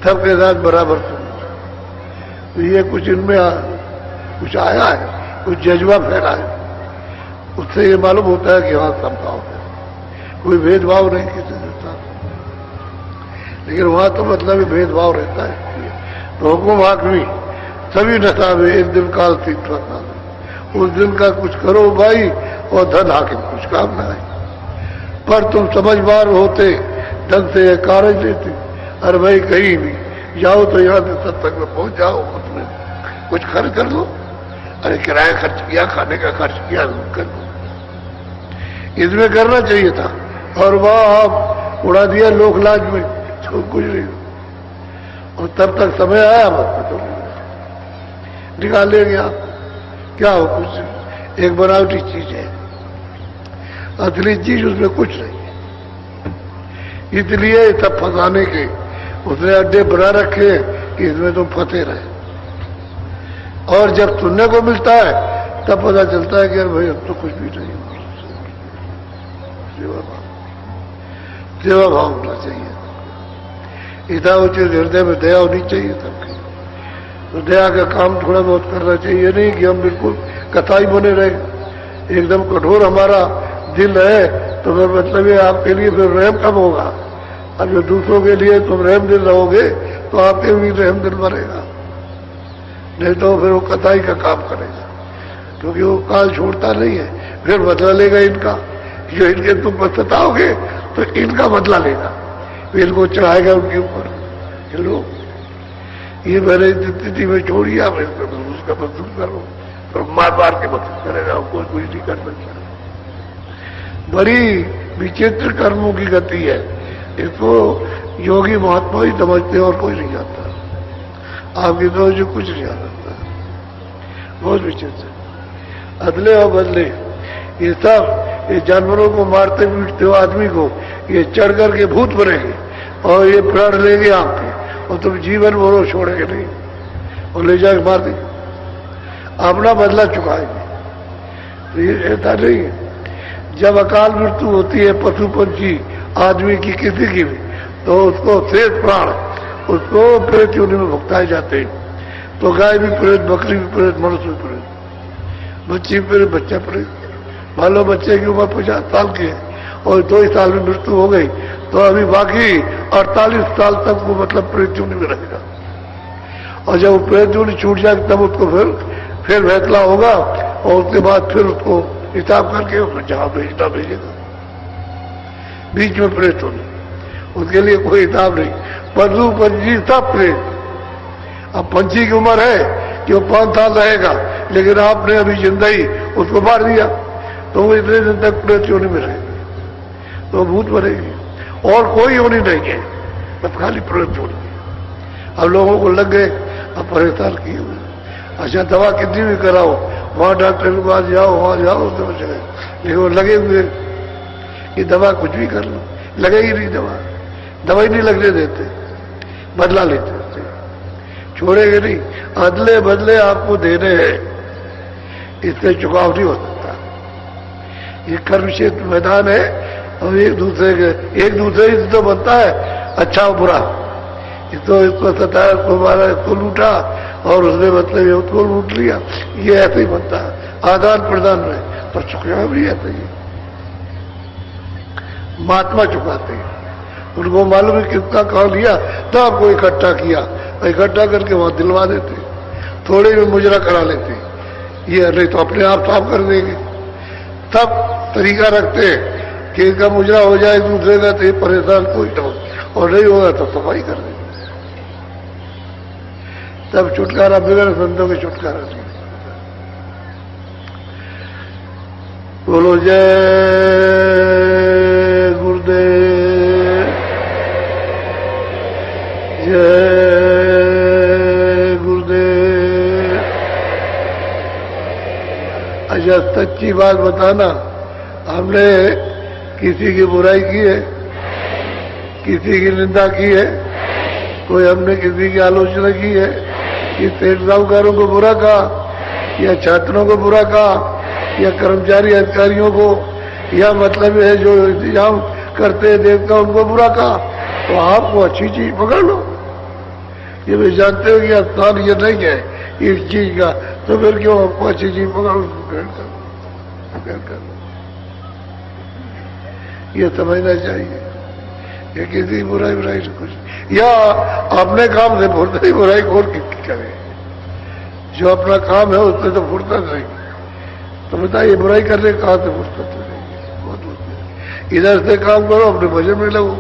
सबके साथ बराबर सुन। तो ये कुछ इनमें कुछ आया है, कुछ जज्बा फैला है, उससे ये मालूम होता है कि हाँ संभाव है, कोई भेदभाव नहीं किसी के साथ। लेकिन वहां तो मतलब ही भेदभाव रहता है। तो हुकुम हाकमी सभी नशा में एक दिन काल तीसरा काल, उस दिन का कुछ करो भाई और धन हाकिम कुछ काम ना है। पर तुम समझदार होते ढंग से ये कार्य लेते। अरे भाई कहीं भी जाओ तो यहाँ से सत्संग में पहुंच जाओ, उसमें कुछ खर्च कर लो। अरे किराया खर्च किया, खाने का खर्च किया, कर लो, इसमें करना चाहिए था। और वह आप उड़ा दिया लोक लाज में, तो कुछ नहीं। और तब तक समय आया बस तो निकालेंगे आप, क्या हो कुछ एक बनावटी चीज है, असली चीज उसमें कुछ नहीं है। इसलिए सब फंसाने के उसने अड्डे बना रखे कि इसमें तुम फंसे रहे। और जब सुनने को मिलता है तब पता चलता है कि यार भाई अब तो कुछ भी नहीं। सेवा भाव होना चाहिए, इतना उचित हृदय में दया होनी चाहिए सबकी। तो दया का काम थोड़ा बहुत करना चाहिए, नहीं कि हम बिल्कुल कसाई बने रहे, एकदम कठोर हमारा दिल है। तो फिर मतलब ये आपके लिए फिर रहम कब होगा। अब जो दूसरों के लिए तुम रहम दिल रहोगे तो आपके भी रहम दिल बनेगा, नहीं तो फिर वो कसाई का काम करेगा, क्योंकि वो काल छोड़ता नहीं है। फिर बदला लेगा इनका, जो इनके तुम पर सताओगे तो इनका बदला लेगा, फिर इनको चढ़ाएगा उनके ऊपर। चलो ये मेरे स्थिति में छोड़िए, आप उसका मदद करो, तो मार मार के मदद करेगा, कोई कुछ नहीं कर सकता। बड़ी विचित्र कर्मों की गति है, इसको योगी महात्मा ही समझते हैं और कोई नहीं जानता। आपकी तो जो कुछ नहीं जानता, बहुत विचित्र अदले और बदले। ये सब ये जानवरों को मारते पीटते हो आदमी को, ये चढ़ करके भूत बनेंगे और ये प्राण लेंगे आपके, और तुम जीवन भरो छोड़ेंगे नहीं, और ले जाकर मार देंगे, अपना बदला चुकाएंगे। तो ये ऐसा नहीं है। जब अकाल मृत्यु होती है पशु पंछी आदमी की किसी की भी, तो उसको शेष प्राण उसको प्रेत योनि में भुगताए जाते हैं। तो गाय भी प्रेत, बकरी भी प्रेत, मनुष्य भी प्रेत, बच्ची भी प्रेत, बच्चा प्रेत। मान लो बच्चे की उम्र 50 साल की है और 2 ही साल में मृत्यु हो गई, तो अभी बाकी 48 साल तक वो मतलब प्रेत योनि में रहेगा। और जब वो प्रेत योनि छूट जाए तब उसको फिर फैसला होगा, और उसके बाद फिर उसको हिसाब करके उसको जहां भेजना भेजेगा। बीच में प्रेत होने, उसके लिए कोई हिसाब नहीं। पशु पंछी सब प्रेत। अब पंछी की उम्र है कि वो 5 साल रहेगा, लेकिन आपने अभी जिंदा ही उसको मार दिया, तो वो इतने दिन तक प्रेत योनि में रहेगी, तो भूत बनेगी। और कोई योनि नहीं है, बस खाली प्रेत योनि। अब लोगों को लग गए, अब परेशान किए हुए। अच्छा दवा कितनी भी कराओ, वहां डॉक्टर के पास जाओ, वहां जाओ, तो बच गए। लेकिन वो लगे हुए कि दवा कुछ भी कर लो, लगेगी नहीं दवा ही नहीं लगने देते, बदला लेते थे, छोड़ेंगे नहीं। अदले बदले आपको देने हैं, इससे चुकाव नहीं हो सकता। ये कर्म क्षेत्र मैदान है, और एक दूसरे से तो बनता है अच्छा और बुरा। इसको सताया, इसको मारा, इसको लूटा, और उसने मतलब ये उसको लूट लिया, ये ऐसे ही बनता है आदान प्रदान में। पर चुकाव भी ऐसे ही महात्मा चुकाते हैं, उनको मालूम है कितना कहा लिया, तब आपको इकट्ठा किया, इकट्ठा करके वहां दिलवा देते, थोड़े में मुजरा करा लेते, ये नहीं तो अपने आप साफ कर देंगे। तब तरीका रखते हैं कि इनका मुजरा हो जाए दूसरे का, तो ये परेशान कोई ना हो, और नहीं होगा तो सफाई कर देंगे। तब छुटकारा बिगड़ संतों के छुटकारा नहीं। बोलो जय गुरुदेव, जय गुरुदेव। अच्छा सच्ची बात बताना, हमने किसी की बुराई की है, किसी की निंदा की है, कोई हमने किसी की आलोचना की है? कि तेज साहूकारों को बुरा कहा, या छात्रों को बुरा कहा, या कर्मचारी अधिकारियों को, या मतलब है जो इंतजाम करते हैं देवता उनको बुरा कहा, तो आपको अच्छी चीज पकड़ लो। ये भी जानते हो कि स्थान ये नहीं है इस चीज का, तो फिर क्यों आपको अच्छी चीज पकड़ लो। ये समझना चाहिए कि किसी बुराई बुराई से कुछ, या अपने काम से फुर्सत ही बुराई खोल करे। जो अपना काम है उसमें तो फुर्सत नहीं, तो बताइए बुराई करने कहाँ से फुर्सत नहीं। बहुत होती है। इधर से काम करो, अपने भजन में लगो।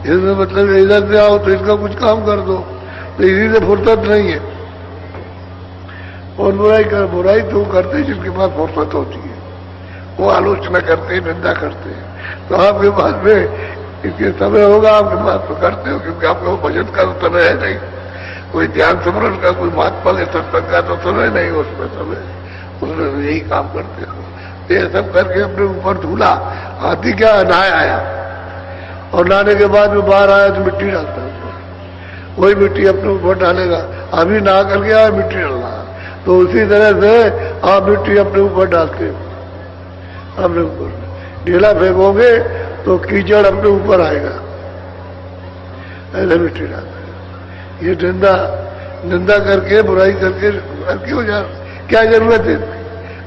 इसमें मतलब इधर से आओ तो इसका कुछ काम कर दो, तो इसी से फुर्सत नहीं है। और बुराई कर, बुराई तो करते जिनके पास फुर्सत होती है, वो आलोचना करते हैं, निंदा करते हैं। तो आपके पास में इसके समय होगा, आपके पास तो करते हो, क्योंकि आपको भजन का तो समय है नहीं, कोई ध्यान स्मरण का, कोई महात्मा सत्संग का तो समय नहीं उसमें समय, उसमें यही काम करते हो। तो ये सब करके अपने ऊपर धूला, हाथी क्या नहाया आया, और नहाने के बाद में बाहर आया तो मिट्टी डालता है, वही मिट्टी अपने ऊपर डालेगा। अभी नहा करके आया मिट्टी डालना, तो उसी तरह से आप मिट्टी अपने ऊपर डालते हो। अपने ऊपर ढीला फेंकोगे तो कीचड़ अपने ऊपर आएगा, ऐसे मिट्टी डालते। ये निंदा करके, बुराई करके क्यों जा, क्या जरूरत है?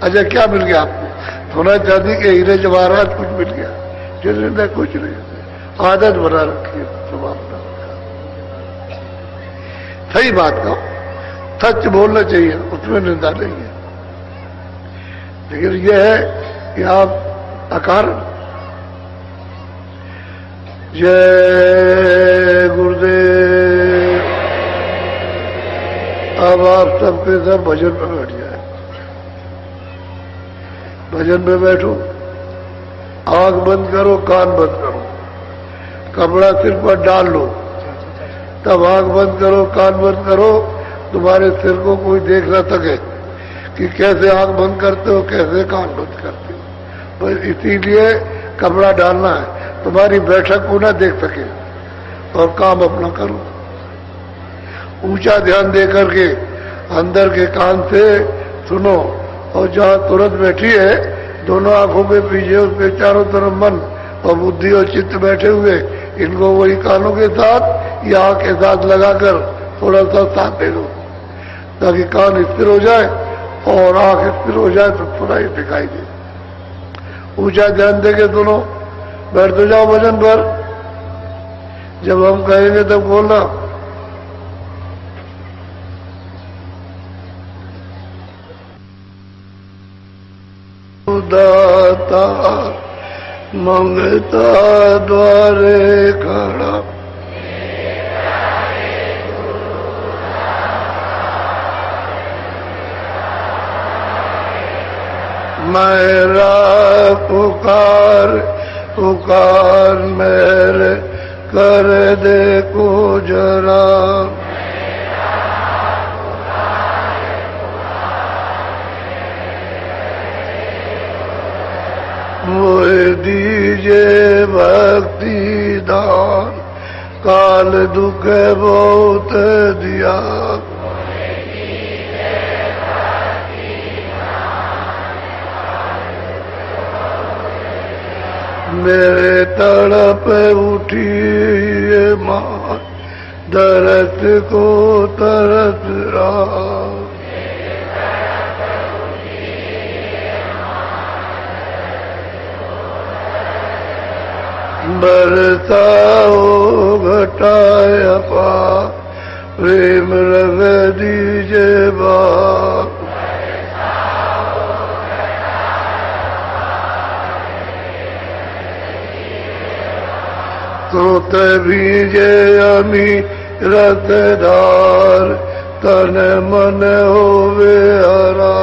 अच्छा क्या मिल गया आपको? सोना चांदी के हीरे जवाहरात कुछ मिल गया? जो निंदा कुछ नहीं, आदत बना रखी है, स्वभाव बना रखा। सही बात कहो, सच बोलना चाहिए, उसमें निंदा नहीं है। लेकिन यह है कि आप अकारण, जय गुरुदेव। अब आप सबके सब भजन में बैठ जाए, भजन में बैठो, आंख बंद करो, कान बंद करो, कपड़ा सिर पर डाल लो, तब आंख बंद करो, कान बंद करो, तुम्हारे सिर को कोई देख ना सके कि कैसे आंख बंद करते हो, कैसे कान बंद करते हो। बस इसीलिए कपड़ा डालना है, तुम्हारी बैठक को ना देख सके, और काम अपना करो। ऊंचा ध्यान दे करके अंदर के कान से सुनो, और जहां तुरंत बैठी है दोनों आंखों पे पीछे, उसके चारों तरफ मन और बुद्धि और चित्त बैठे हुए, इनको वही कानों के साथ या आंख के साथ लगाकर थोड़ा सा साथ दे दो, ताकि कान स्थिर हो जाए और आंख स्थिर हो जाए, तो थोड़ा ही दिखाई दे। ऊंचा ध्यान देके सुनो, बैठ तो जाओ भजन पर, जब हम कहेंगे तब बोलना। दाता मंगता द्वारे खड़ा, मेरा पुकार पुकार मेरे कर दे को जरा, मोहे दीजे भक्ति दान, काल दुख बहुत दिया, मेरे तड़प उठी ये मां, दरद को तरस रहा, बरसाओ घटाया पा, प्रेम रग दीजे बाप, क्रोत भीजे अमी रतदार, तन मन होवे हरा,